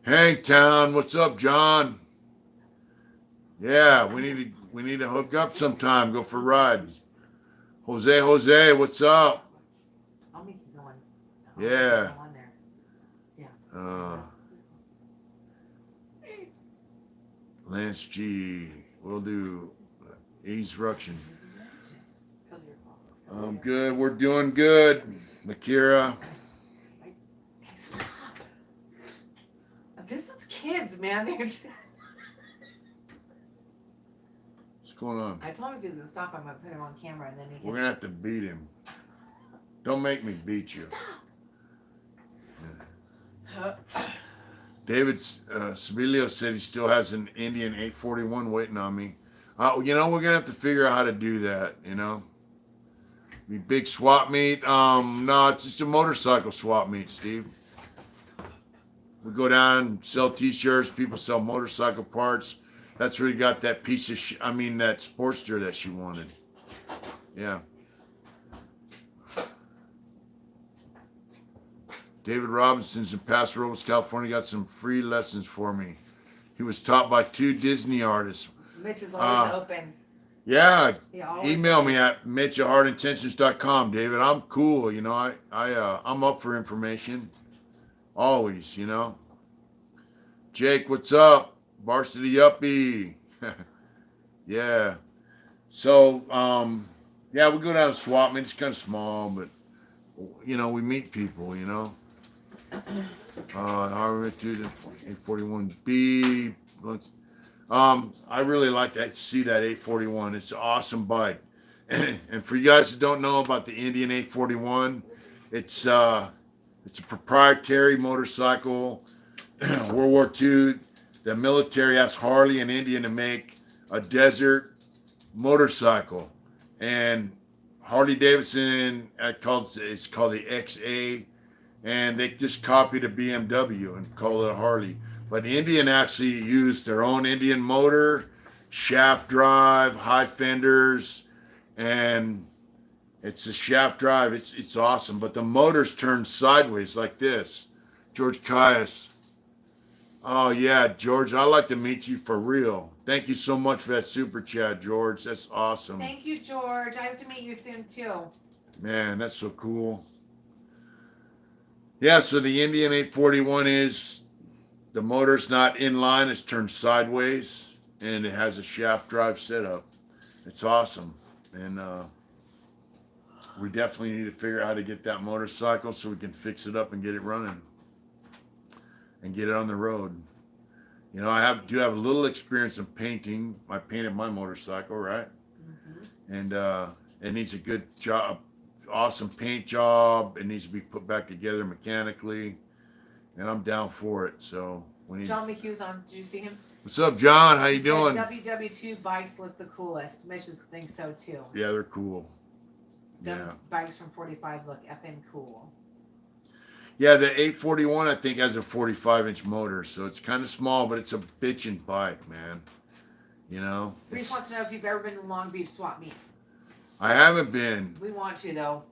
[SPEAKER 1] Hangtown, what's up, John? Yeah, we need to hook up sometime. Go for a ride. Jose, what's up?
[SPEAKER 2] I'll make you go on.
[SPEAKER 1] Yeah.
[SPEAKER 2] Go on there. Yeah.
[SPEAKER 1] Lance G. We'll do ease ruction. Good. We're doing good. Makira.
[SPEAKER 2] Hey, stop. This is kids, man. They're just...
[SPEAKER 1] What's going on?
[SPEAKER 2] I told him if he doesn't stop, I'm gonna put him on camera, and then he
[SPEAKER 1] We're
[SPEAKER 2] can.
[SPEAKER 1] gonna have to beat him. Don't make me beat you. David Sibilio said he still has an Indian 841 waiting on me. You know, we're gonna have to figure out how to do that. You know, be big swap meet. No, it's just a motorcycle swap meet, Steve. We go down and sell T-shirts. People sell motorcycle parts. That's where you got that piece of that Sportster that she wanted. Yeah. David Robinson's in Paso Robles, California, got some free lessons for me. He was taught by 2 Disney artists.
[SPEAKER 2] Mitch is always open.
[SPEAKER 1] Yeah,
[SPEAKER 2] He always
[SPEAKER 1] email
[SPEAKER 2] is.
[SPEAKER 1] me at mitch@heartintentions.com, David. I'm cool, you know. I'm up for information. Always, you know. Jake, what's up? Varsity Yuppie. Yeah. So, yeah, we go down to swap meet. It's kind of small, but, you know, we meet people, you know. Harvard to the 841B. I really like to see that 841. It's an awesome bike. And for you guys that don't know about the Indian 841, it's a proprietary motorcycle. World War II, the military asked Harley and Indian to make a desert motorcycle, and Harley Davidson it's called the XA, and they just copied a BMW and called it a Harley. But Indian actually used their own Indian motor, shaft drive, high fenders, and it's a shaft drive. It's awesome, but the motor's turned sideways like this. George Caius. Oh yeah, George, I'd like to meet you for real. Thank you so much for that super chat, George. That's awesome.
[SPEAKER 2] Thank you, George. I have to meet you soon too.
[SPEAKER 1] Man, that's so cool. Yeah, so the Indian 841 is, the motor's not in line, it's turned sideways, and it has a shaft drive setup. It's awesome. And we definitely need to figure out how to get that motorcycle so we can fix it up and get it running and get it on the road. You know, I do have a little experience in painting. I painted my motorcycle, right? Mm-hmm. And it needs a good job, awesome paint job. It needs to be put back together mechanically, and I'm down for it. So we need.
[SPEAKER 2] John McHugh's on. Did you see him?
[SPEAKER 1] What's up, John? How you
[SPEAKER 2] He
[SPEAKER 1] doing?
[SPEAKER 2] said WW2 bikes look the coolest. Mitch thinks so too.
[SPEAKER 1] Yeah, they're cool.
[SPEAKER 2] Them
[SPEAKER 1] Yeah.
[SPEAKER 2] bikes from 45 look effing cool.
[SPEAKER 1] Yeah, the 841 I think has a 45-inch motor, so it's kind of small, but it's a bitchin' bike, man. You know.
[SPEAKER 2] Reese wants to know if you've ever been to Long Beach swap meet.
[SPEAKER 1] I haven't been.
[SPEAKER 2] We want to though.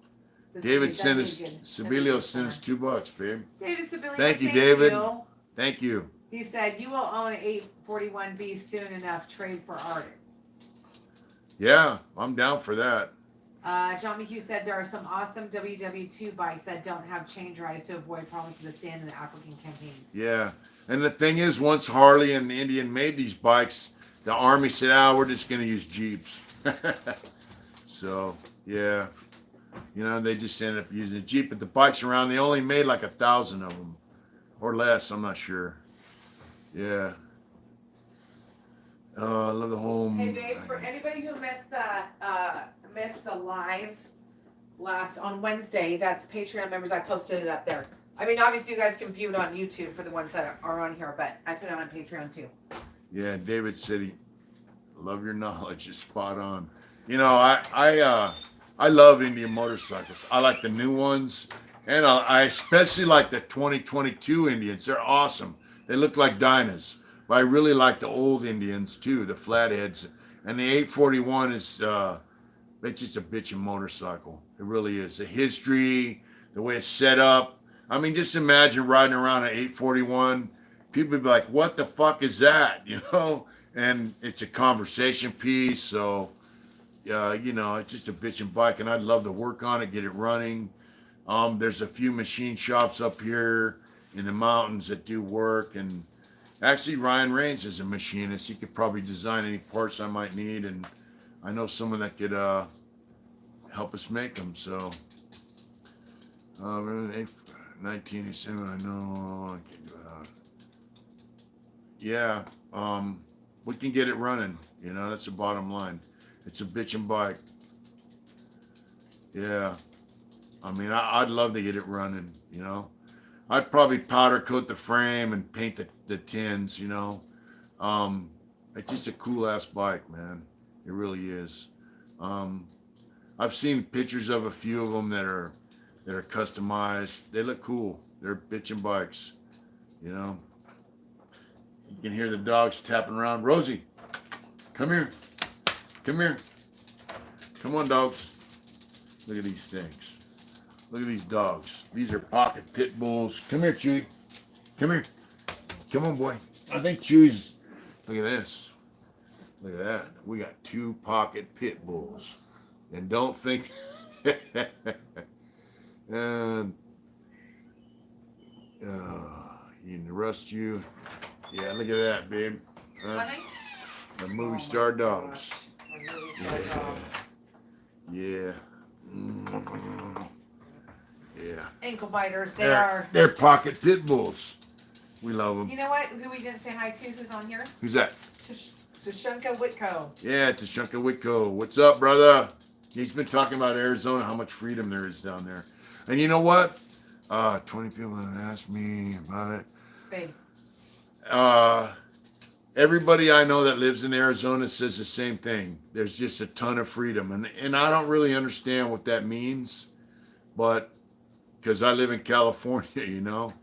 [SPEAKER 2] This
[SPEAKER 1] David
[SPEAKER 2] is
[SPEAKER 1] sent us,
[SPEAKER 2] definitely good.
[SPEAKER 1] Sibilio sent us $2, babe.
[SPEAKER 2] David Sibilio,
[SPEAKER 1] Thank you, David.
[SPEAKER 2] you.
[SPEAKER 1] Thank you.
[SPEAKER 2] He said you will own an 841B soon enough. Trade for art.
[SPEAKER 1] Yeah, I'm down for that.
[SPEAKER 2] John McHugh said there are some awesome WW2 bikes that don't have chain drives to avoid problems with the sand in the African campaigns.
[SPEAKER 1] Yeah, and the thing is, once Harley and Indian made these bikes, the Army said, we're just going to use Jeeps. So, yeah. You know, they just ended up using a Jeep. But the bikes around, they only made like 1,000 of them. Or less, I'm not sure. Yeah. I love the home.
[SPEAKER 2] Hey babe, for anybody who missed the live on Wednesday, that's Patreon members. I posted it up there. I mean, obviously you guys can view it on YouTube for the ones that are on here, but I put it on Patreon too.
[SPEAKER 1] Yeah, David said he love your knowledge. Is spot on. You know, I love Indian motorcycles. I like the new ones, and I especially like the 2022 Indians. They're awesome. They look like Dynas. But I really like the old Indians too, the flatheads. And the 841 is it's just a bitchin' motorcycle. It really is. The history, the way it's set up. I mean, just imagine riding around an 841. People would be like, what the fuck is that? You know? And it's a conversation piece. So, you know, it's just a bitchin' bike. And I'd love to work on it, get it running. There's a few machine shops up here in the mountains that do work. And actually, Ryan Rains is a machinist. He could probably design any parts I might need. And I know someone that could help us make them. So, Really, 1987. I know. Yeah. We can get it running. You know, that's the bottom line. It's a bitchin' bike. Yeah. I mean, I'd love to get it running. You know, I'd probably powder coat the frame and paint the tins. You know, it's just a cool ass bike, man. It really is. I've seen pictures of a few of them that are customized. They look cool. They're bitchin' bikes. You know, you can hear the dogs tapping around. Rosie, come here. Come here. Come on, dogs. Look at these things. Look at these dogs. These are pocket pit bulls. Come here, Chewy. Come here. Come on, boy. I think Chewy's. Look at this. Look at that. We got 2 pocket pit bulls. And don't think. And you can rust you. Yeah, look at that, babe. The movie star dogs. Yeah. Yeah.
[SPEAKER 2] Ankle biters, they are.
[SPEAKER 1] They're pocket pit bulls. We love them.
[SPEAKER 2] You know what? Who we didn't say hi to? Who's on here?
[SPEAKER 1] Who's that?
[SPEAKER 2] Tashunka Whitco.
[SPEAKER 1] Yeah, Tashunka Whitco. What's up, brother? He's been talking about Arizona, how much freedom there is down there. And you know what? 20 people have asked me about it.
[SPEAKER 2] Babe.
[SPEAKER 1] Everybody I know that lives in Arizona says the same thing. There's just a ton of freedom. And I don't really understand what that means, but because I live in California, you know.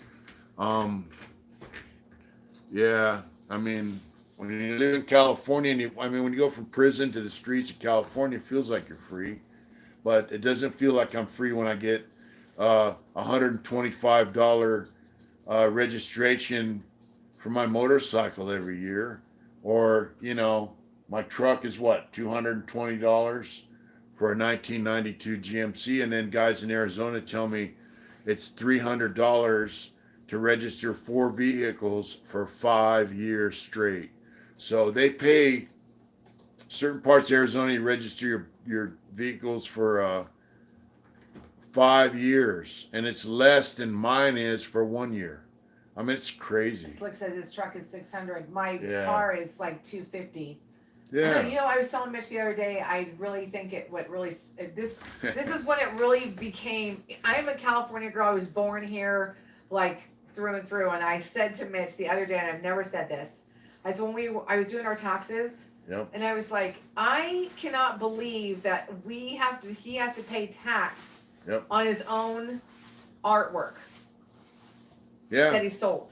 [SPEAKER 1] Yeah, I mean, when you live in California, and when you go from prison to the streets of California, it feels like you're free. But it doesn't feel like I'm free when I get $125 registration for my motorcycle every year. Or, you know, my truck is what, $220 for a 1992 GMC. And then guys in Arizona tell me it's $300 to register 4 vehicles for 5 years straight. So they pay certain parts of Arizona, you register your vehicles for 5 years, and it's less than mine is for 1 year. I mean, it's crazy.
[SPEAKER 2] Slick says his truck is 600. My
[SPEAKER 1] Yeah.
[SPEAKER 2] car is like 250.
[SPEAKER 1] Yeah.
[SPEAKER 2] You know, I was telling Mitch the other day, I really think this is when it really became. I am a California girl. I was born here, like through and through. And I said to Mitch the other day, and I've never said this. I said I was doing our taxes,
[SPEAKER 1] Yep.
[SPEAKER 2] and I was like, I cannot believe that he has to pay tax
[SPEAKER 1] Yep.
[SPEAKER 2] on his own artwork that
[SPEAKER 1] Yeah.
[SPEAKER 2] he sold.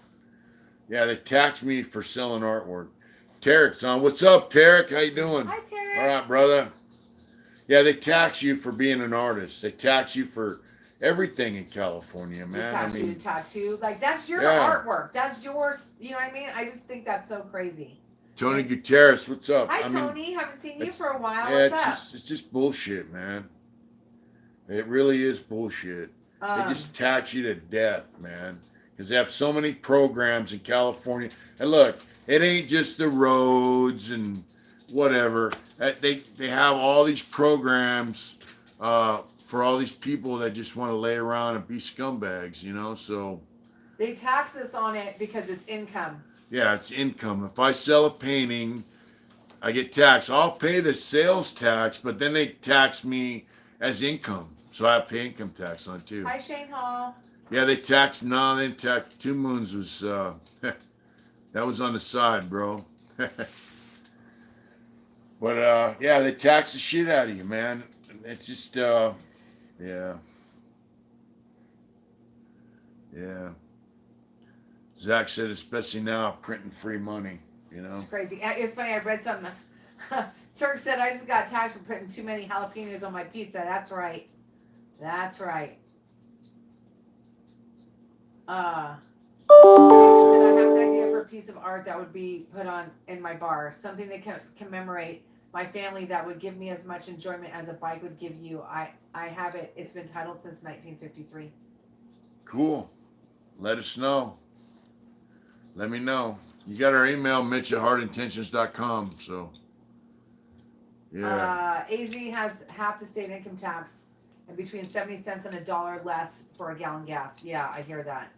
[SPEAKER 1] Yeah, they tax me for selling artwork. Tarek's on. What's up, Tarek? How you doing?
[SPEAKER 2] Hi, Terry.
[SPEAKER 1] All right, brother. Yeah, they tax you for being an artist. They tax you for everything in California,
[SPEAKER 2] They
[SPEAKER 1] man.
[SPEAKER 2] tax you to tattoo. Like, that's your
[SPEAKER 1] Yeah.
[SPEAKER 2] artwork. That's yours. You know what I mean? I just think that's so crazy.
[SPEAKER 1] Tony Gutierrez, what's up?
[SPEAKER 2] Hi,
[SPEAKER 1] I mean,
[SPEAKER 2] Tony. Haven't seen you
[SPEAKER 1] it's-
[SPEAKER 2] for a while.
[SPEAKER 1] yeah,
[SPEAKER 2] What's
[SPEAKER 1] it's just bullshit, man. It really is bullshit.
[SPEAKER 2] up?
[SPEAKER 1] They just tax you to death, man. Because they have so many programs in California. And look, it ain't just the roads and whatever. They have all these programs for all these people that just want to lay around and be scumbags, you know? So,
[SPEAKER 2] They tax us on it because it's income.
[SPEAKER 1] yeah, it's income. If I sell a painting, I get taxed. I'll pay the sales tax, but then they tax me as income. So I pay income tax on it too.
[SPEAKER 2] Hi, Shane Hall.
[SPEAKER 1] Yeah, they taxed. No, they taxed. 2 Moons was that was on the side, bro. But yeah, they tax the shit out of you, man. It's just yeah. Zach said, especially now, printing free money. You know.
[SPEAKER 2] It's crazy. It's funny. I read something. Turk said, I just got taxed for putting too many jalapenos on my pizza. That's right. That's right. She said, I have an idea for a piece of art that would be put on in my bar. Something that can commemorate my family that would give me as much enjoyment as a bike would give you. I have it. It's been titled since 1953.
[SPEAKER 1] Cool. Let us know. Let me know. You got our email, Mitch@heartintentions.com. So, yeah.
[SPEAKER 2] AZ has half the state income tax. And between 70 cents and $1 less for a gallon gas. Yeah, I hear that.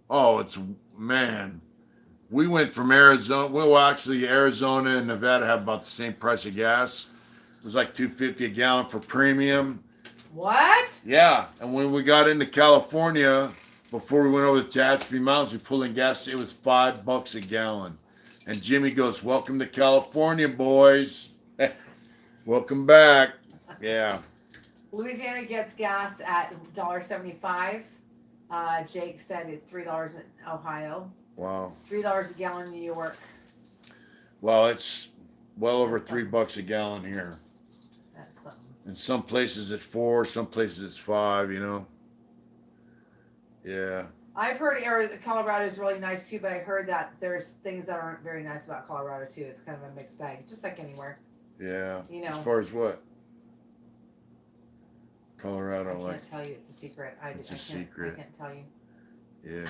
[SPEAKER 1] Oh, it's, man. We went from Arizona. Well, actually, Arizona and Nevada have about the same price of gas. It was like $2.50 a gallon for premium.
[SPEAKER 2] What?
[SPEAKER 1] Yeah, and when we got into California, before we went over the Tehachapi Mountains, we pulled in gas. It was $5 a gallon. And Jimmy goes, "Welcome to California, boys. Welcome back." Yeah.
[SPEAKER 2] Louisiana gets gas at $1.75. Jake said it's $3 in Ohio.
[SPEAKER 1] Wow.
[SPEAKER 2] $3 a gallon in New York.
[SPEAKER 1] Well, it's well over $3 a gallon here.
[SPEAKER 2] That's something.
[SPEAKER 1] In some places it's 4, some places it's 5. Yeah.
[SPEAKER 2] I've heard Colorado is really nice too, but I heard that there's things that aren't very nice about Colorado too. It's kind of a mixed bag, just like anywhere.
[SPEAKER 1] Yeah.
[SPEAKER 2] You know.
[SPEAKER 1] As far as what? Colorado,
[SPEAKER 2] I can't
[SPEAKER 1] like,
[SPEAKER 2] tell you. It's a secret.
[SPEAKER 1] It's a secret.
[SPEAKER 2] I can't tell you.
[SPEAKER 1] yeah.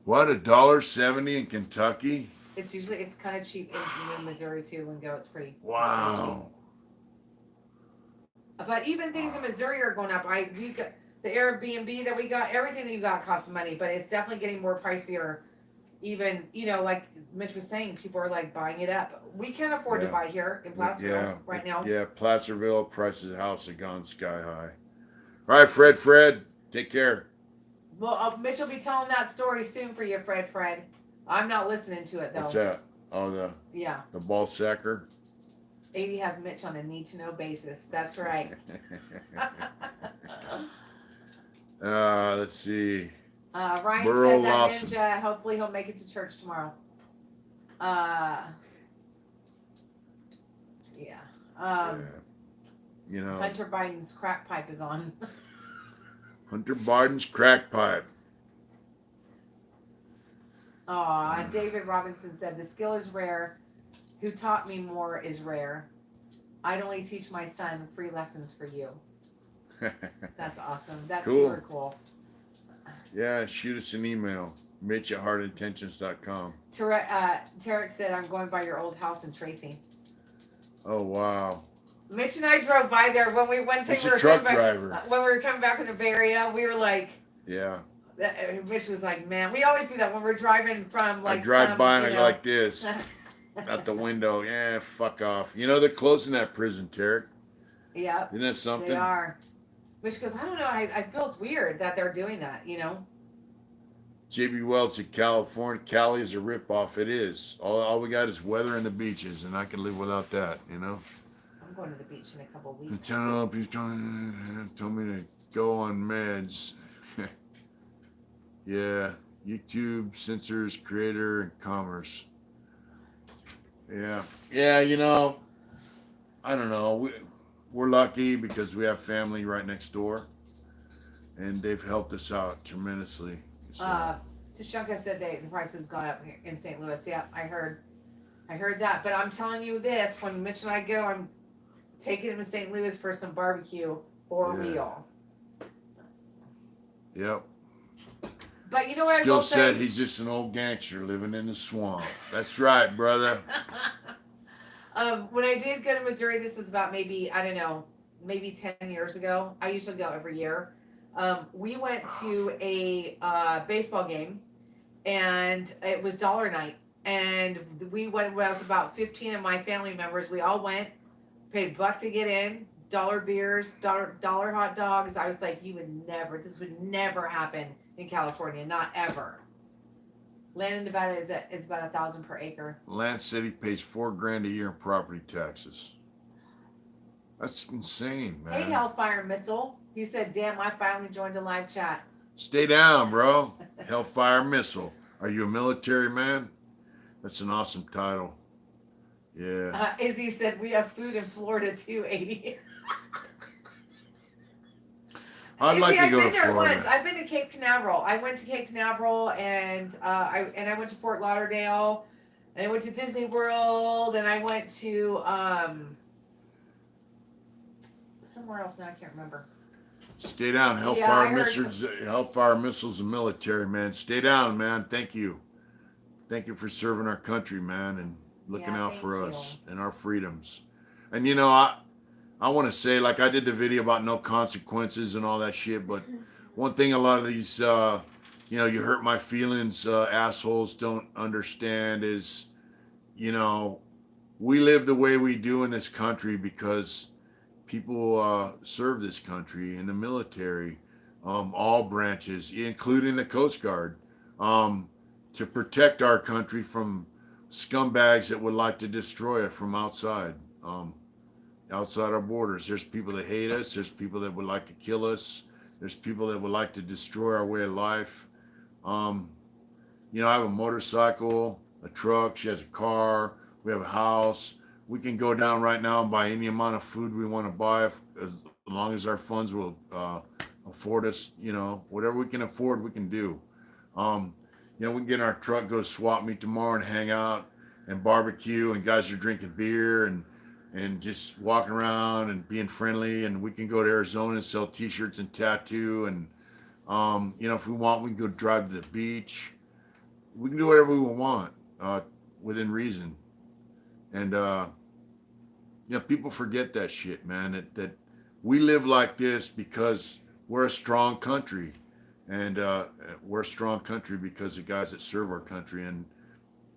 [SPEAKER 1] What, $1.70 in Kentucky?
[SPEAKER 2] It's kind of cheap in Missouri too. When go, it's pretty.
[SPEAKER 1] Wow.
[SPEAKER 2] But even things in Missouri are going up. We got the Airbnb that we got. Everything that you got costs money, but it's definitely getting more pricier. Even like Mitch was saying, people are like buying it up. We can't afford to
[SPEAKER 1] Yeah.
[SPEAKER 2] buy here in Placerville right now.
[SPEAKER 1] Yeah, Placerville, prices of house have gone sky high. All right, Fred, take care.
[SPEAKER 2] Well, Mitch will be telling that story soon for you, Fred. I'm not listening to it though.
[SPEAKER 1] What's that? Oh, the ball sacker.
[SPEAKER 2] 80 has Mitch on a need-to-know basis. That's right.
[SPEAKER 1] Let's see.
[SPEAKER 2] Ryan
[SPEAKER 1] Burl
[SPEAKER 2] said that
[SPEAKER 1] Lawson.
[SPEAKER 2] Ninja, hopefully he'll make it to church tomorrow. Yeah.
[SPEAKER 1] Yeah.
[SPEAKER 2] Hunter Biden's crack pipe is on.
[SPEAKER 1] Hunter Biden's crack pipe.
[SPEAKER 2] David Robinson said, the skill is rare. Who taught me more is rare. I'd only teach my son free lessons for you. That's awesome. That's
[SPEAKER 1] Cool.
[SPEAKER 2] super cool.
[SPEAKER 1] Yeah, shoot us an email. Mitch@heartintentions.com.
[SPEAKER 2] Tarek said, I'm going by your old house in Tracy.
[SPEAKER 1] Oh, wow.
[SPEAKER 2] Mitch and I drove by there when we went to
[SPEAKER 1] It's a truck driver.
[SPEAKER 2] When we were coming back from the Bay Area. We were like,
[SPEAKER 1] Yeah.
[SPEAKER 2] Mitch was like, man, we always do that when we're driving from like.
[SPEAKER 1] I drive by and I go like this. Out the window. Yeah, fuck off. They're closing that prison, Tarek.
[SPEAKER 2] Yep.
[SPEAKER 1] Isn't that something?
[SPEAKER 2] They are. Mitch goes, I don't know. I feel it's weird that they're doing that,
[SPEAKER 1] JB Wells said California. Cali is a ripoff. It is. All we got is weather and the beaches, and I can live without that,
[SPEAKER 2] I'm going to the beach in a couple of weeks.
[SPEAKER 1] Lieutenant up, he's told me to go on meds. Yeah. YouTube, sensors, creator, and commerce. Yeah. Yeah, I don't know. We're lucky because we have family right next door, and they've helped us out tremendously. So,
[SPEAKER 2] Tashunka said the prices have gone up here in St. Louis. Yeah, I heard that. But I'm telling you this: when Mitch and I go, I'm taking him to St. Louis for some barbecue for real.
[SPEAKER 1] Yep.
[SPEAKER 2] But you know what?
[SPEAKER 1] Still said he's just an old gangster living in the swamp. That's right, brother.
[SPEAKER 2] When I did go to Missouri, this was about maybe 10 years ago. I usually go every year. We went to a baseball game, and it was dollar night. And we went with about 15 of my family members. We all went, paid $1 to get in, dollar beers, dollar hot dogs. I was like, this would never happen in California, not ever. Land in Nevada is about $1,000 per acre.
[SPEAKER 1] Lance said he pays $4,000 a year in property taxes. That's insane, man.
[SPEAKER 2] Hey, Hellfire Missile. He said, damn, I finally joined a live chat.
[SPEAKER 1] Stay down, bro. Hellfire Missile. Are you a military man? That's an awesome title. Yeah.
[SPEAKER 2] Izzy said, we have food in Florida too, 80.
[SPEAKER 1] I'd like to go to
[SPEAKER 2] I've been there
[SPEAKER 1] Florida.
[SPEAKER 2] once. I've been to Cape Canaveral. I went to Cape Canaveral and I went to Fort Lauderdale, and I went to Disney World, and I went to somewhere else now. I can't remember.
[SPEAKER 1] Stay down. Hellfire Missiles and military, man. Stay down, man. Thank you. Thank you for serving our country, man, and looking out for us and our freedoms. And I want to say, like I did the video about no consequences and all that shit, but one thing a lot of these, you hurt my feelings, assholes don't understand is, you know, we live the way we do in this country because people serve this country in the military, all branches, including the Coast Guard, um, to protect our country from scumbags that would like to destroy it from outside. Outside our borders, there's people that hate us. There's people that would like to kill us. There's people that would like to destroy our way of life. Um, I have a motorcycle, a truck. She has a car. We have a house. We can go down right now and buy any amount of food we want to buy, as long as our funds will afford us. Whatever we can afford, we can do. Um, we can get in our truck, go to swap meet tomorrow, and hang out and barbecue, and guys are drinking beer and just walking around and being friendly. And we can go to Arizona and sell T-shirts and tattoo. And if we want, we can go drive to the beach. We can do whatever we want within reason. And people forget that shit, man. That we live like this because we're a strong country, and we're a strong country because of guys that serve our country. And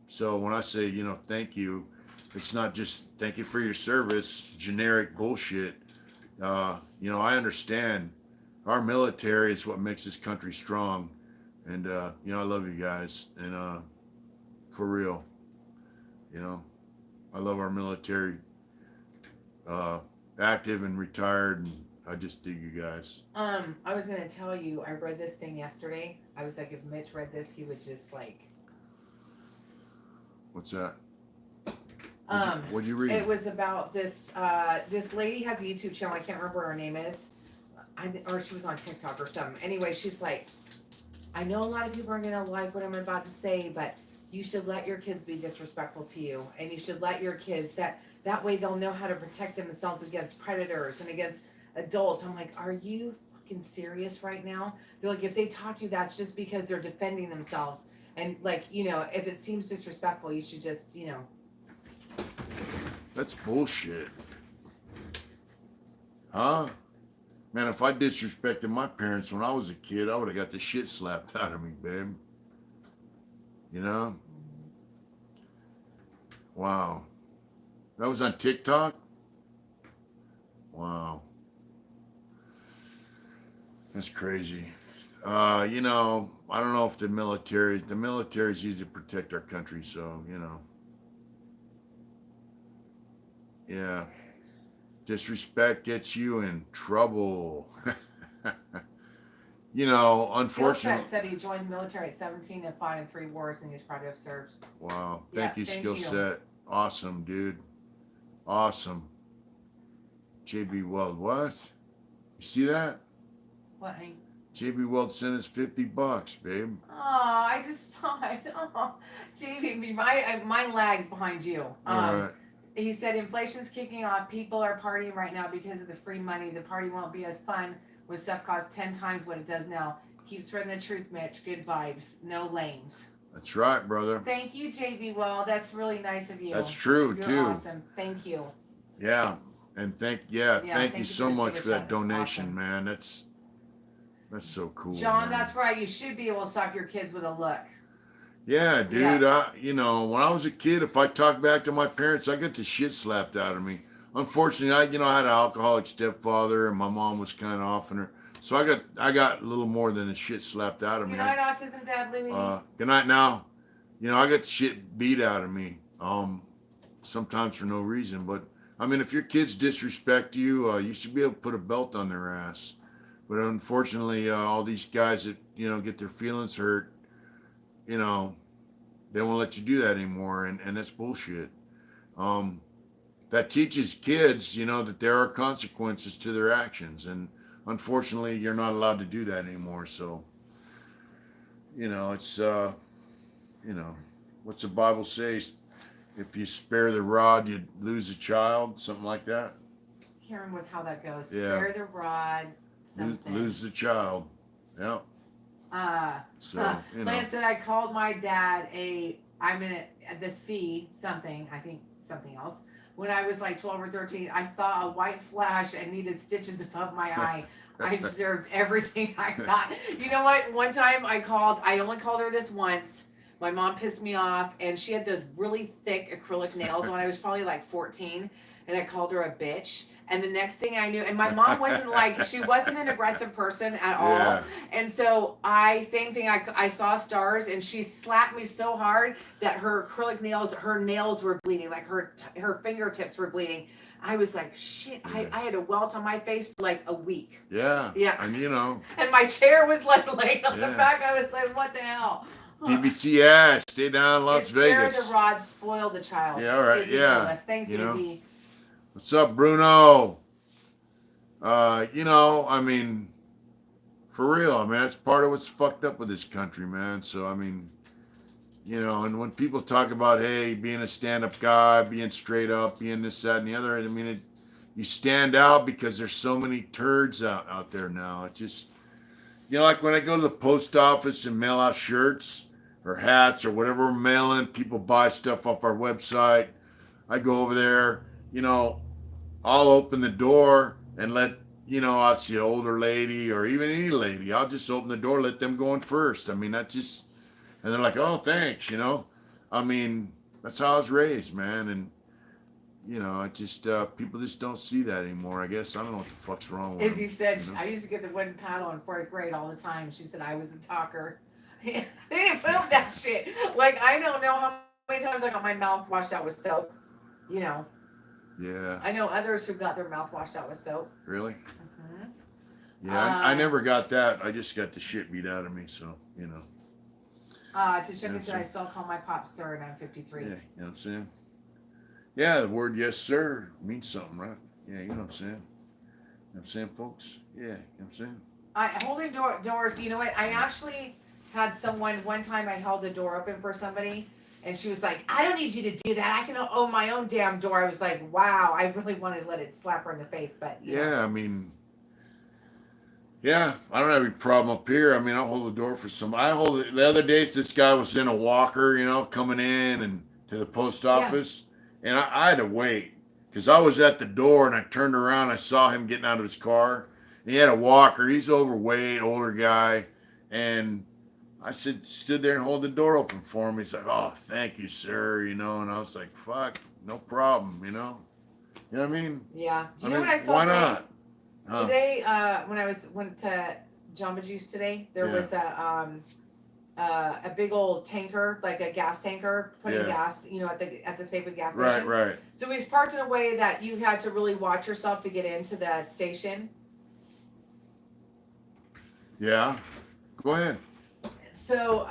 [SPEAKER 1] so when I say, thank you, it's not just thank you for your service, generic bullshit. I understand our military is what makes this country strong. And, I love you guys. And for real, I love our military, active and retired. And I just dig you guys.
[SPEAKER 2] I was gonna tell you, I read this thing yesterday. I was like, if Mitch read this, he would just like.
[SPEAKER 1] What's that?
[SPEAKER 2] What
[SPEAKER 1] do you read?
[SPEAKER 2] It was about this. This lady has a YouTube channel. I can't remember what her name is. Or she was on TikTok or something. Anyway, she's like, I know a lot of people are gonna like what I'm about to say, but you should let your kids be disrespectful to you, and you should let your kids that way they'll know how to protect themselves against predators and against adults. I'm like, are you fucking serious right now? They're like, if they talk to you, that's just because they're defending themselves. And like, if it seems disrespectful, you should just,
[SPEAKER 1] That's bullshit. Huh? Man, if I disrespected my parents when I was a kid, I would have got the shit slapped out of me, babe. Wow. That was on TikTok? Wow. That's crazy. I don't know if the military's used to protect our country, so, Yeah. Disrespect gets you in trouble. Unfortunately.
[SPEAKER 2] Skillset said he joined the military at 17 and fought in 3 wars, and he's proud to have served.
[SPEAKER 1] Wow.
[SPEAKER 2] Yeah,
[SPEAKER 1] Thank you,
[SPEAKER 2] thank you.
[SPEAKER 1] Skillset. Awesome, dude. Awesome. JB Weld, what? You see that?
[SPEAKER 2] What, Hank?
[SPEAKER 1] JB Weld sent us $50, babe.
[SPEAKER 2] Oh, I just saw it. Oh, JB, mine lags behind you.
[SPEAKER 1] All right.
[SPEAKER 2] He said inflation's kicking off. People are partying right now because of the free money. The party won't be as fun when stuff costs 10 times what it does now. Keep spreading the truth, Mitch. Good vibes. No lames.
[SPEAKER 1] That's right, brother.
[SPEAKER 2] Thank you, JB. Well, that's really nice of you.
[SPEAKER 1] That's true,
[SPEAKER 2] You're
[SPEAKER 1] too.
[SPEAKER 2] awesome. Thank you.
[SPEAKER 1] Yeah. And thank you so
[SPEAKER 2] for the
[SPEAKER 1] much
[SPEAKER 2] super
[SPEAKER 1] for that
[SPEAKER 2] chat. That's
[SPEAKER 1] donation,
[SPEAKER 2] awesome.
[SPEAKER 1] man. That's so cool.
[SPEAKER 2] John,
[SPEAKER 1] man.
[SPEAKER 2] that's right. You should be able to stop your kids with a look.
[SPEAKER 1] Yeah, dude.
[SPEAKER 2] Yeah.
[SPEAKER 1] When I was a kid, if I talked back to my parents, I got the shit slapped out of me. Unfortunately, I had an alcoholic stepfather, and my mom was kind of off in her. So I got a little more than the shit slapped out of me.
[SPEAKER 2] Good night, Autism Dad Louie.
[SPEAKER 1] Good night now. I got the shit beat out of me. Sometimes for no reason, but I mean, if your kids disrespect you, you should be able to put a belt on their ass. But unfortunately, all these guys that get their feelings hurt, they won't let you do that anymore, and that's bullshit. That teaches kids, that there are consequences to their actions, and unfortunately, you're not allowed to do that anymore. So, it's, what's the Bible say? If you spare the rod, you lose a child, something like that.
[SPEAKER 2] Karen, with how that goes.
[SPEAKER 1] Yeah.
[SPEAKER 2] Spare the rod, something.
[SPEAKER 1] Lose the child. Yeah. So,
[SPEAKER 2] Lance said, I called my dad I'm in the C something, I think something else. when I was like 12 or 13. I saw a white flash and needed stitches above my eye. I deserved everything I got. You know what? One time I only called her this once. My mom pissed me off, and she had those really thick acrylic nails when I was probably like 14, and I called her a bitch. And the next thing I knew, and my mom wasn't like, she wasn't an aggressive person at all.
[SPEAKER 1] Yeah.
[SPEAKER 2] And so same thing, I saw stars, and she slapped me so hard that her acrylic nails, her nails were bleeding, like her fingertips were bleeding. I was like, shit,
[SPEAKER 1] Yeah.
[SPEAKER 2] I had a welt on my face for like a week.
[SPEAKER 1] Yeah.
[SPEAKER 2] Yeah.
[SPEAKER 1] And you know,
[SPEAKER 2] And my chair was like laying on the
[SPEAKER 1] Yeah.
[SPEAKER 2] back. I was like, what the hell?
[SPEAKER 1] DBCS, stay down in Las
[SPEAKER 2] It's
[SPEAKER 1] Vegas.
[SPEAKER 2] Spare the rod, spoil the child.
[SPEAKER 1] Yeah, all right,
[SPEAKER 2] Izzy
[SPEAKER 1] yeah.
[SPEAKER 2] told us. Thanks,
[SPEAKER 1] You know.
[SPEAKER 2] Izzy.
[SPEAKER 1] What's up, Bruno? You know, I mean, for real, I mean, that's part of what's fucked up with this country, man. So, I mean, you know, and when people talk about, hey, being a stand-up guy, being straight up, being this, that, and the other, I mean, you stand out because there's so many turds out there now. It just, you know, like when I go to the post office and mail out shirts or hats or whatever we're mailing, people buy stuff off our website. I go over there, you know, I'll open the door and let, you know, I'll see an older lady or even any lady. I'll just open the door, let them go in first. I mean, that's just, and they're like, oh, thanks, you know. I mean, that's how I was raised, man. And, you know, I just, people just don't see that anymore, I guess. I don't know what the fuck's wrong with
[SPEAKER 2] Izzy
[SPEAKER 1] them,
[SPEAKER 2] said,
[SPEAKER 1] you know?
[SPEAKER 2] I used to get the wooden paddle in 4th grade all the time. She said I was a talker. They didn't put up that shit. Like, I don't know how many times I got my mouth washed out with soap. You know,
[SPEAKER 1] Yeah,
[SPEAKER 2] I know others who got their mouth washed out with soap.
[SPEAKER 1] really?
[SPEAKER 2] Mhm.
[SPEAKER 1] Yeah, I never got that. I just got the shit beat out of me, so, you know.
[SPEAKER 2] Tishoka said I still call my pop sir, and I'm 53.
[SPEAKER 1] Yeah, you know what I'm saying? Yeah, the word yes, sir means something, right? Yeah, you know what I'm saying? You know what I'm saying, folks? Yeah, you know what I'm saying?
[SPEAKER 2] Holding doors, you know what? I actually had someone, one time I held the door open for somebody, and she was like, I don't need you to do that. I can own my own damn door. I was like, wow, I really wanted to let it slap her in the face, but you know.
[SPEAKER 1] Yeah, I mean, yeah, I don't have any problem up here. I mean, I'll hold the door for some. I hold it. The other days, this guy was in a walker, you know, coming in and to the post office, and I had to wait because I was at the door and I turned around. I saw him getting out of his car. And he had a walker. He's overweight, older guy, and I stood there and hold the door open for him. He's like, "Oh, thank you, sir," you know, and I was like, "Fuck, no problem," you know. You know what I mean?
[SPEAKER 2] Yeah. Do you
[SPEAKER 1] I
[SPEAKER 2] know
[SPEAKER 1] mean,
[SPEAKER 2] what I saw
[SPEAKER 1] why
[SPEAKER 2] today?
[SPEAKER 1] not? Huh.
[SPEAKER 2] Today, when I went to Jamba Juice today, there
[SPEAKER 1] Yeah.
[SPEAKER 2] was a big old tanker, like a gas tanker, putting
[SPEAKER 1] Yeah.
[SPEAKER 2] gas, you know, at the Safeway gas
[SPEAKER 1] Right,
[SPEAKER 2] station.
[SPEAKER 1] right.
[SPEAKER 2] So he's parked in a way that you had to really watch yourself to get into the station.
[SPEAKER 1] Yeah. Go ahead.
[SPEAKER 2] So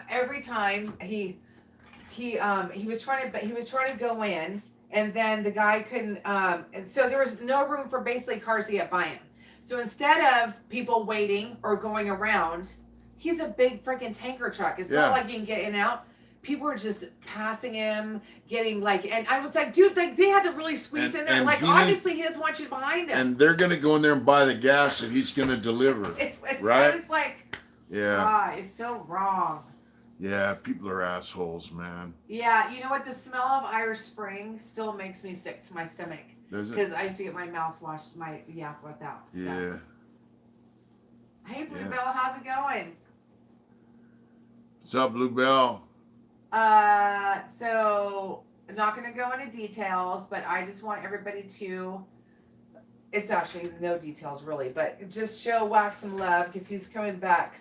[SPEAKER 2] every time he was trying to go in, and then the guy couldn't. And so there was no room for basically cars to get by him. So instead of people waiting or going around, he's a big freaking tanker truck. It's not
[SPEAKER 1] Yeah.
[SPEAKER 2] like you can get in and out. People were just passing him, getting like, and I was like, dude, like they had to really squeeze in there.
[SPEAKER 1] And
[SPEAKER 2] Like
[SPEAKER 1] he
[SPEAKER 2] obviously he doesn't want you behind him.
[SPEAKER 1] And they're gonna go in there and buy the gas that he's gonna deliver. Right?
[SPEAKER 2] It's like,
[SPEAKER 1] Yeah.
[SPEAKER 2] God, it's so wrong.
[SPEAKER 1] Yeah. People are assholes, man.
[SPEAKER 2] Yeah, you know what? The smell of Irish Spring still makes me sick to my stomach
[SPEAKER 1] Does it?
[SPEAKER 2] because I used to get my mouth washed, with that stuff.
[SPEAKER 1] Yeah.
[SPEAKER 2] Hey,
[SPEAKER 1] Yeah.
[SPEAKER 2] Bluebell, how's it going?
[SPEAKER 1] What's up, Bluebell?
[SPEAKER 2] So I'm not going to go into details, but I just want everybody to. It's actually no details really, but just show Wax some love because he's coming back.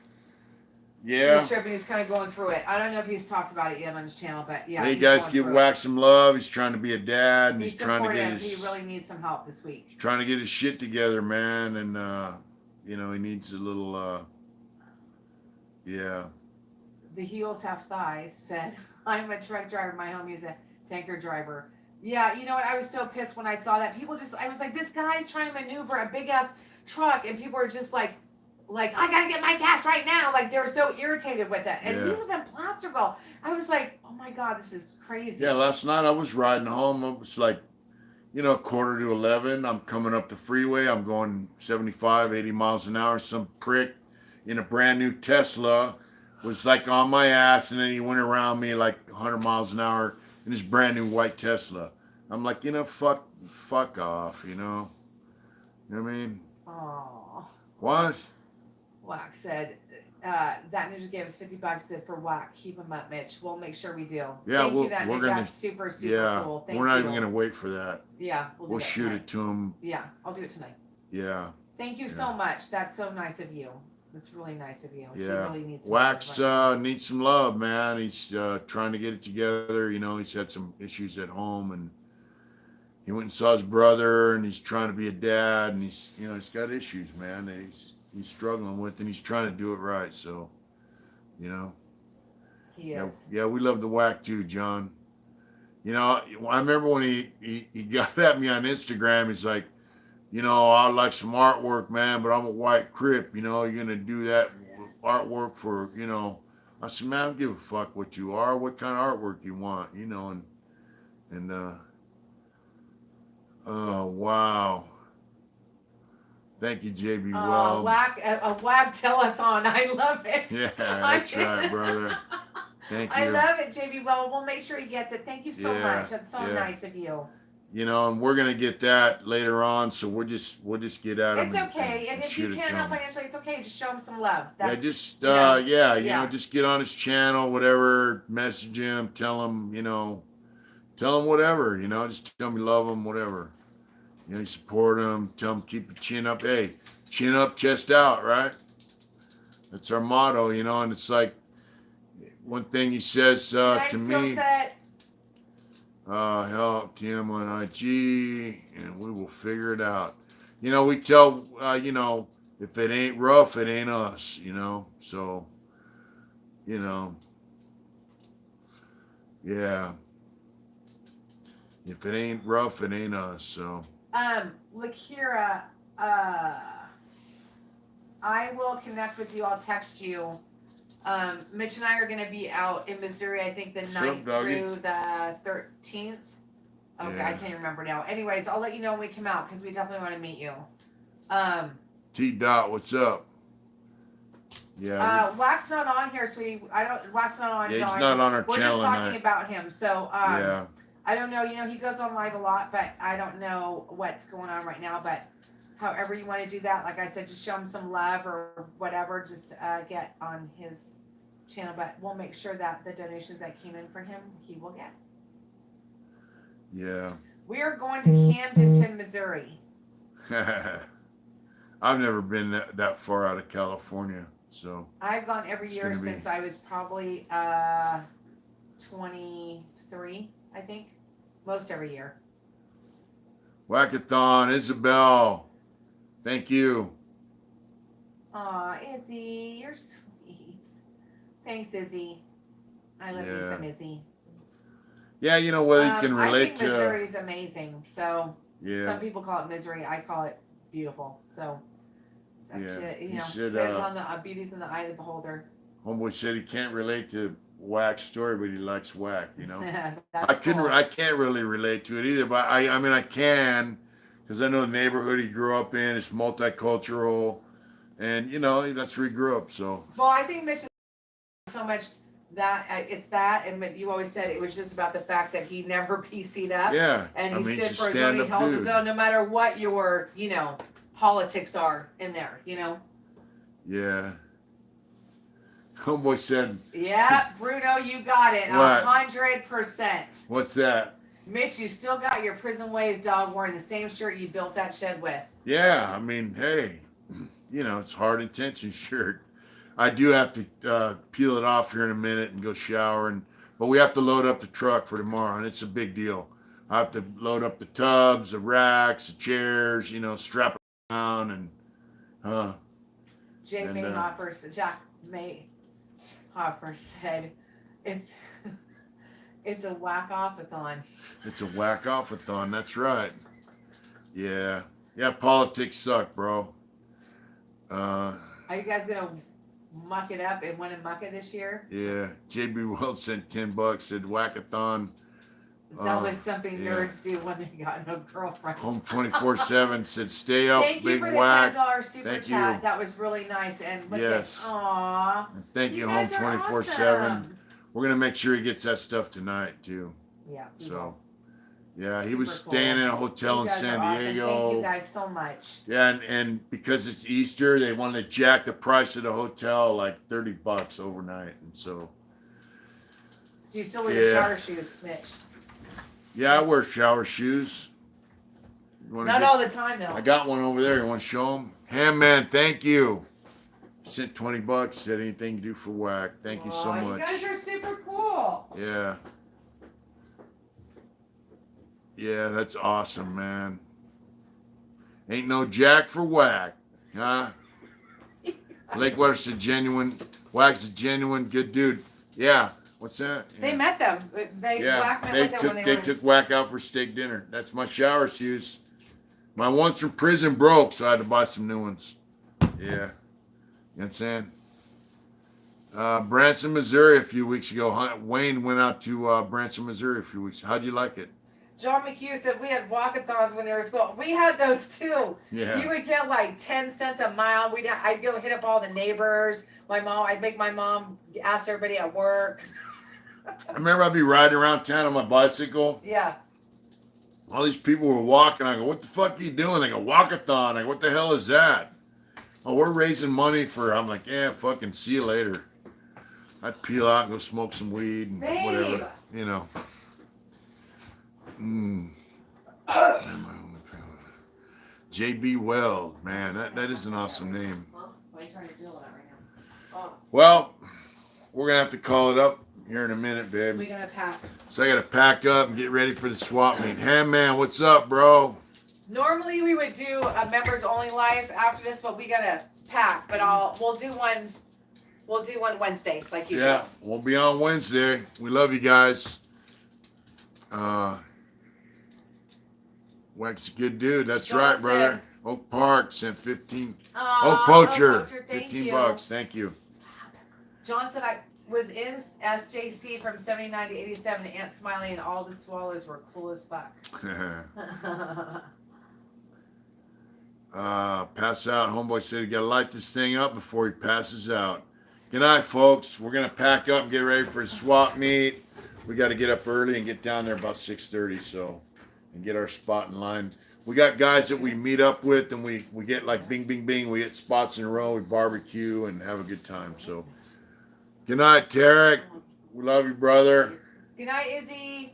[SPEAKER 1] Yeah.
[SPEAKER 2] He's tripping. He's kind of going through it. I don't know if he's talked about it yet on his channel, but yeah.
[SPEAKER 1] Hey
[SPEAKER 2] he's
[SPEAKER 1] guys,
[SPEAKER 2] going
[SPEAKER 1] give
[SPEAKER 2] through
[SPEAKER 1] Wax some love. He's trying to be a dad, and
[SPEAKER 2] it.
[SPEAKER 1] he's
[SPEAKER 2] He's
[SPEAKER 1] trying to get
[SPEAKER 2] supportive.
[SPEAKER 1] his
[SPEAKER 2] He really needs some help this week.
[SPEAKER 1] he's trying to get his shit together, man. And you know, he needs a little yeah.
[SPEAKER 2] The heels have thighs said, I'm a truck driver. My homie is a tanker driver. Yeah, you know what? I was so pissed when I saw that. I was like, this guy's trying to maneuver a big ass truck, and people are just like, I gotta get my gas right now. Like they were so irritated with it. And we
[SPEAKER 1] Yeah.
[SPEAKER 2] live in Placerville. I was like, oh my God, this is crazy.
[SPEAKER 1] Yeah, last night I was riding home. It was like, you know, 11:15. I'm coming up the freeway. I'm going 75, 80 miles an hour. Some prick in a brand new Tesla was like on my ass, and then he went around me like 100 miles an hour in his brand new white Tesla. I'm like, fuck off, You know what I mean?
[SPEAKER 2] Oh.
[SPEAKER 1] What?
[SPEAKER 2] Wack said, that ninja gave us $50 said for Wack. Keep him up, Mitch. We'll make sure we do.
[SPEAKER 1] Yeah,
[SPEAKER 2] Thank you, that
[SPEAKER 1] we're
[SPEAKER 2] ninja.
[SPEAKER 1] gonna.
[SPEAKER 2] That's super, super
[SPEAKER 1] Yeah,
[SPEAKER 2] cool. Thank
[SPEAKER 1] we're not
[SPEAKER 2] you.
[SPEAKER 1] even gonna wait for that.
[SPEAKER 2] Yeah, we'll
[SPEAKER 1] shoot
[SPEAKER 2] tonight.
[SPEAKER 1] it to him.
[SPEAKER 2] Yeah, I'll do it tonight.
[SPEAKER 1] Yeah.
[SPEAKER 2] Thank you so much. That's so nice of you. That's really nice of you.
[SPEAKER 1] Yeah.
[SPEAKER 2] He really needs
[SPEAKER 1] Wax needs some love, man. He's trying to get it together. He's had some issues at home, and he went and saw his brother, and he's trying to be a dad, and he's got issues, man. That he's struggling with, and he's trying to do it right. So,
[SPEAKER 2] He is.
[SPEAKER 1] Yeah, we love the Whack too, John. I remember when he got at me on Instagram. He's like, I like some artwork, man, but I'm a white crip. You're gonna do that artwork for, I said, man, I don't give a fuck what you are, what kind of artwork you want, oh wow. Thank you, JB. Well,
[SPEAKER 2] a whack telethon. I love it.
[SPEAKER 1] Yeah, that's right, brother. Thank you.
[SPEAKER 2] I love it, JB. Well, we'll make sure he gets it. Thank you so much. That's so nice of you.
[SPEAKER 1] And we're gonna get that later on, so we'll just get at him.
[SPEAKER 2] It's okay, and if you can't help financially, it's okay. Just show him some love.
[SPEAKER 1] That's, just just get on his channel, whatever. Message him, tell him whatever. Just tell him you love him, whatever. You support him. Tell him keep your chin up. Hey, chin up, chest out, right? That's our motto, And it's like one thing he says to me. Help him on IG, and we will figure it out. We tell, if it ain't rough, it ain't us, So, yeah. If it ain't rough, it ain't us, so.
[SPEAKER 2] Lakira, I will connect with you. I'll text you. Mitch and I are going to be out in Missouri, I think the 9th through the 13th. Okay, I can't even remember now. Anyways, I'll let you know when we come out because we definitely want to meet you.
[SPEAKER 1] T-Dot, what's up? Yeah.
[SPEAKER 2] Wax not on here, sweetie. Wax not on.
[SPEAKER 1] Yeah, he's not on our
[SPEAKER 2] We're
[SPEAKER 1] channel.
[SPEAKER 2] We're just talking about him. So,
[SPEAKER 1] yeah.
[SPEAKER 2] I don't know. He goes on live a lot, but I don't know what's going on right now. But however you want to do that, like I said, just show him some love or whatever. Just get on his channel. But we'll make sure that the donations that came in for him, he will get.
[SPEAKER 1] Yeah.
[SPEAKER 2] We are going to Camdenton, Missouri.
[SPEAKER 1] I've never been that far out of California, so.
[SPEAKER 2] I've gone every year since I was probably 23, I think. Most every year.
[SPEAKER 1] Whackathon, Isabel. Thank you.
[SPEAKER 2] Aw, Izzy, you're sweet. Thanks, Izzy. I love you some, Izzy.
[SPEAKER 1] Yeah, whether you can relate
[SPEAKER 2] I think Missouri's amazing. So some people call it misery. I call it beautiful. So it's up to, depends on the beauty's in the eye of the beholder.
[SPEAKER 1] Homeboy said he can't relate to Whack's story, but he likes Whack,
[SPEAKER 2] I
[SPEAKER 1] can't really relate to it either, but I mean I can, because I know the neighborhood he grew up in is multicultural, and that's where he grew up. So
[SPEAKER 2] well, I think Mitch is so much that it's that, and you always said it was just about the fact that he never PC'd up, and he stood for his own, he held his own, no matter what your politics are in there,
[SPEAKER 1] Yeah. Homeboy said.
[SPEAKER 2] Yeah, Bruno, you got it. 100%.
[SPEAKER 1] What's that?
[SPEAKER 2] Mitch, you still got your Prison Ways dog wearing the same shirt you built that shed with.
[SPEAKER 1] Yeah, I mean, hey, it's hard intention shirt. I do have to peel it off here in a minute and go shower, but we have to load up the truck for tomorrow, and it's a big deal. I have to load up the tubs, the racks, the chairs, strap it down, and
[SPEAKER 2] Jack Mayhoffer said, it's a whack-off-a-thon.
[SPEAKER 1] It's a whack-off-a-thon, that's right. Yeah. Yeah, politics suck, bro.
[SPEAKER 2] Are you guys going to muck it up and win a muck it this year?
[SPEAKER 1] Yeah. JB Wells sent $10, said whack-a-thon.
[SPEAKER 2] Sounds like something nerds do when they got no girlfriend.
[SPEAKER 1] Home 24/7 said, "Stay up,
[SPEAKER 2] Thank
[SPEAKER 1] big
[SPEAKER 2] you for
[SPEAKER 1] whack."
[SPEAKER 2] the $10 super
[SPEAKER 1] Thank
[SPEAKER 2] chat.
[SPEAKER 1] you.
[SPEAKER 2] That was really nice. And look
[SPEAKER 1] Aww. Thank you, Home 24/7. We're gonna make sure he gets that stuff tonight too.
[SPEAKER 2] Yeah.
[SPEAKER 1] So, Yeah, he was
[SPEAKER 2] Super
[SPEAKER 1] staying
[SPEAKER 2] cool.
[SPEAKER 1] in a hotel
[SPEAKER 2] You
[SPEAKER 1] in
[SPEAKER 2] guys
[SPEAKER 1] San
[SPEAKER 2] are awesome.
[SPEAKER 1] Diego.
[SPEAKER 2] Thank you guys so much.
[SPEAKER 1] Yeah, and because it's Easter, they wanted to jack the price of the hotel like $30 overnight, and so
[SPEAKER 2] Do you still wear your
[SPEAKER 1] Yeah.
[SPEAKER 2] shower shoes, Mitch?
[SPEAKER 1] yeah, I wear shower shoes. You wanna
[SPEAKER 2] Not
[SPEAKER 1] get-
[SPEAKER 2] all the time though.
[SPEAKER 1] I got one over there. You want to show them? Ham man, thank you. Sent $20. Said anything you do for whack. Thank you so
[SPEAKER 2] Aw,
[SPEAKER 1] much.
[SPEAKER 2] You guys are super cool.
[SPEAKER 1] Yeah. Yeah, that's awesome, man. Ain't no jack for whack, huh? Lakewater's a genuine, Whack's a genuine good dude. Yeah. What's that?
[SPEAKER 2] They
[SPEAKER 1] Yeah.
[SPEAKER 2] met them. They
[SPEAKER 1] Yeah,
[SPEAKER 2] Whack met
[SPEAKER 1] they
[SPEAKER 2] with them
[SPEAKER 1] took
[SPEAKER 2] when
[SPEAKER 1] they
[SPEAKER 2] were.
[SPEAKER 1] took Whack out for steak dinner. That's my shower shoes. My ones from prison broke, so I had to buy some new ones. Yeah, you know what I'm saying. Branson, Missouri, a few weeks ago. Wayne went out to Branson, Missouri, a few weeks. How'd you like it?
[SPEAKER 2] John McHugh said we had walkathons when they were in school. We had those too.
[SPEAKER 1] Yeah.
[SPEAKER 2] You would get like 10 cents a mile. I'd go hit up all the neighbors. I'd make my mom ask everybody at work.
[SPEAKER 1] I remember I'd be riding around town on my bicycle.
[SPEAKER 2] Yeah.
[SPEAKER 1] All these people were walking. I go, "What the fuck are you doing?" They go, "Walkathon." I go, "What the hell is that?" "Oh, we're raising money for." I'm like, "Yeah, fucking see you later." I'd peel out and go smoke some weed and
[SPEAKER 2] Babe.
[SPEAKER 1] whatever, you know. JB Weld, man, that is an awesome name.
[SPEAKER 2] Huh? Why are you trying to do all that right now? Oh,
[SPEAKER 1] Well, we're gonna have to call it up here in a minute, babe.
[SPEAKER 2] we're gonna pack.
[SPEAKER 1] So I gotta pack up and get ready for the swap meet. Ham man, what's up, bro?
[SPEAKER 2] Normally we would do a members only live after this, but we gotta pack. But we'll do one Wednesday, like usual.
[SPEAKER 1] Yeah, we'll be on Wednesday. We love you guys. Wack's a good dude. That's
[SPEAKER 2] John
[SPEAKER 1] right, brother.
[SPEAKER 2] said-
[SPEAKER 1] Oak Park sent 15.
[SPEAKER 2] Aw,
[SPEAKER 1] Oh, Poacher,
[SPEAKER 2] thank
[SPEAKER 1] 15
[SPEAKER 2] you.
[SPEAKER 1] bucks. Thank you.
[SPEAKER 2] John said I was in SJC from 79 to 87. Aunt Smiley and all the swallows were cool as fuck.
[SPEAKER 1] Pass out. Homeboy said he got to light this thing up before he passes out. Good night, folks. We're going to pack up and get ready for the swap meet. We got to get up early and get down there about 6:30, so, and get our spot in line. We got guys that we meet up with, and we get like bing, bing, bing. We get spots in a row. We barbecue and have a good time. So, good night, Tarek. We love you, brother.
[SPEAKER 2] Good night, Izzy.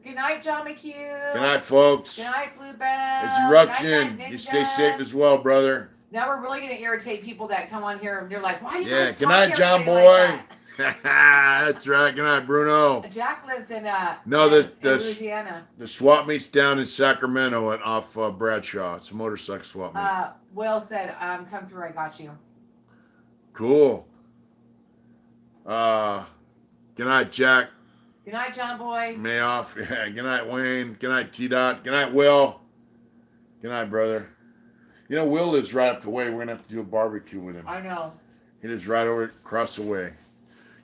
[SPEAKER 2] Good night, John McHugh.
[SPEAKER 1] Good night, folks.
[SPEAKER 2] Good night, Bluebell.
[SPEAKER 1] It's
[SPEAKER 2] Good
[SPEAKER 1] Eruption.
[SPEAKER 2] night,
[SPEAKER 1] You stay
[SPEAKER 2] Ninja.
[SPEAKER 1] safe as well, brother.
[SPEAKER 2] Now we're really gonna irritate people that come on here and they're like, "Why do you
[SPEAKER 1] Yeah,
[SPEAKER 2] guys
[SPEAKER 1] good
[SPEAKER 2] talk
[SPEAKER 1] night,
[SPEAKER 2] to
[SPEAKER 1] John
[SPEAKER 2] everybody
[SPEAKER 1] boy.
[SPEAKER 2] like
[SPEAKER 1] That's right. Good night, Bruno.
[SPEAKER 2] that?" Jack lives in
[SPEAKER 1] No,
[SPEAKER 2] in
[SPEAKER 1] the
[SPEAKER 2] Louisiana.
[SPEAKER 1] swap meet's down in Sacramento at off Bradshaw. It's a motorcycle swap meet.
[SPEAKER 2] Will said, "Come through. I got you."
[SPEAKER 1] Cool. Good night, Jack.
[SPEAKER 2] Good night, John boy.
[SPEAKER 1] Mayoff. Yeah. Good night, Wayne. Good night, T Dot. Good night, Will. Good night, brother. You know, Will lives right up the way. We're gonna have to do a barbecue with him.
[SPEAKER 2] I know.
[SPEAKER 1] He lives right over across the way.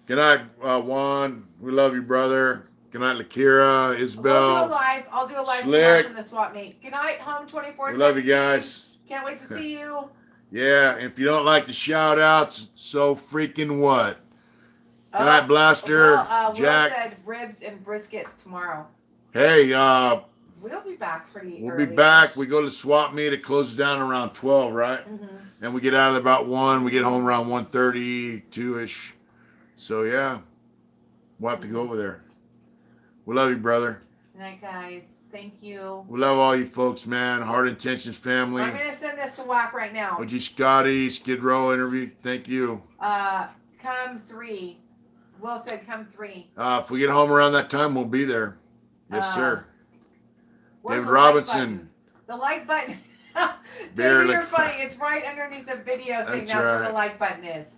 [SPEAKER 1] Good night, Juan. We love you, brother. Good night, Lakira, Isabel.
[SPEAKER 2] I'll do a live
[SPEAKER 1] Slick.
[SPEAKER 2] tomorrow from the swap meet. Good night, Home 24/7.
[SPEAKER 1] We love you guys.
[SPEAKER 2] Can't wait to see you.
[SPEAKER 1] Yeah, if you don't like the shout outs, so freaking what? Good
[SPEAKER 2] Uh,
[SPEAKER 1] night, Blaster.
[SPEAKER 2] Will
[SPEAKER 1] Jack.
[SPEAKER 2] said ribs and briskets tomorrow.
[SPEAKER 1] Hey,
[SPEAKER 2] We'll be back pretty
[SPEAKER 1] we'll
[SPEAKER 2] early.
[SPEAKER 1] be back. We go to swap meet. It closes down around 12, right?
[SPEAKER 2] Mm-hmm.
[SPEAKER 1] And we get out of there about 1. We get home around 1:30, 2-ish. So, yeah, we'll have to go over there. We love you, brother.
[SPEAKER 2] Good night, guys. Thank you.
[SPEAKER 1] We love all you folks, man. Heart Intentions family.
[SPEAKER 2] I'm gonna send this to Whack right now.
[SPEAKER 1] OG Scotty, Skid Row interview. Thank you.
[SPEAKER 2] Come 3. Will said come 3.
[SPEAKER 1] If we get home around that time, we'll be there. Yes, sir.
[SPEAKER 2] Where's
[SPEAKER 1] David
[SPEAKER 2] the like
[SPEAKER 1] Robinson.
[SPEAKER 2] button? The like button.
[SPEAKER 1] Bear
[SPEAKER 2] David, you're
[SPEAKER 1] lick-
[SPEAKER 2] funny. It's right underneath the video thing.
[SPEAKER 1] That's
[SPEAKER 2] That's where
[SPEAKER 1] right.
[SPEAKER 2] the like button is.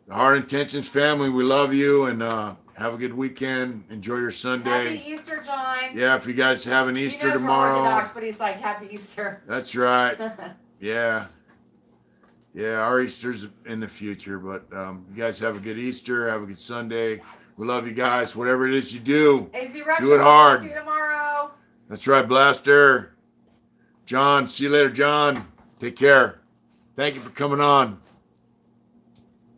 [SPEAKER 1] The Heart Intentions family, we love you, and have a good weekend. Enjoy your Sunday.
[SPEAKER 2] Happy Easter, John.
[SPEAKER 1] Yeah, if you guys have an
[SPEAKER 2] He
[SPEAKER 1] Easter
[SPEAKER 2] knows we're
[SPEAKER 1] tomorrow.
[SPEAKER 2] Orthodox, but he's like, Happy Easter.
[SPEAKER 1] That's right. Yeah. Yeah, our Easter's in the future, but you guys have a good Easter. Have a good Sunday. We love you guys. Whatever it is you do,
[SPEAKER 2] AZ
[SPEAKER 1] Do it hard.
[SPEAKER 2] Do tomorrow.
[SPEAKER 1] that's right, Blaster. John, see you later, John. Take care. Thank you for coming on.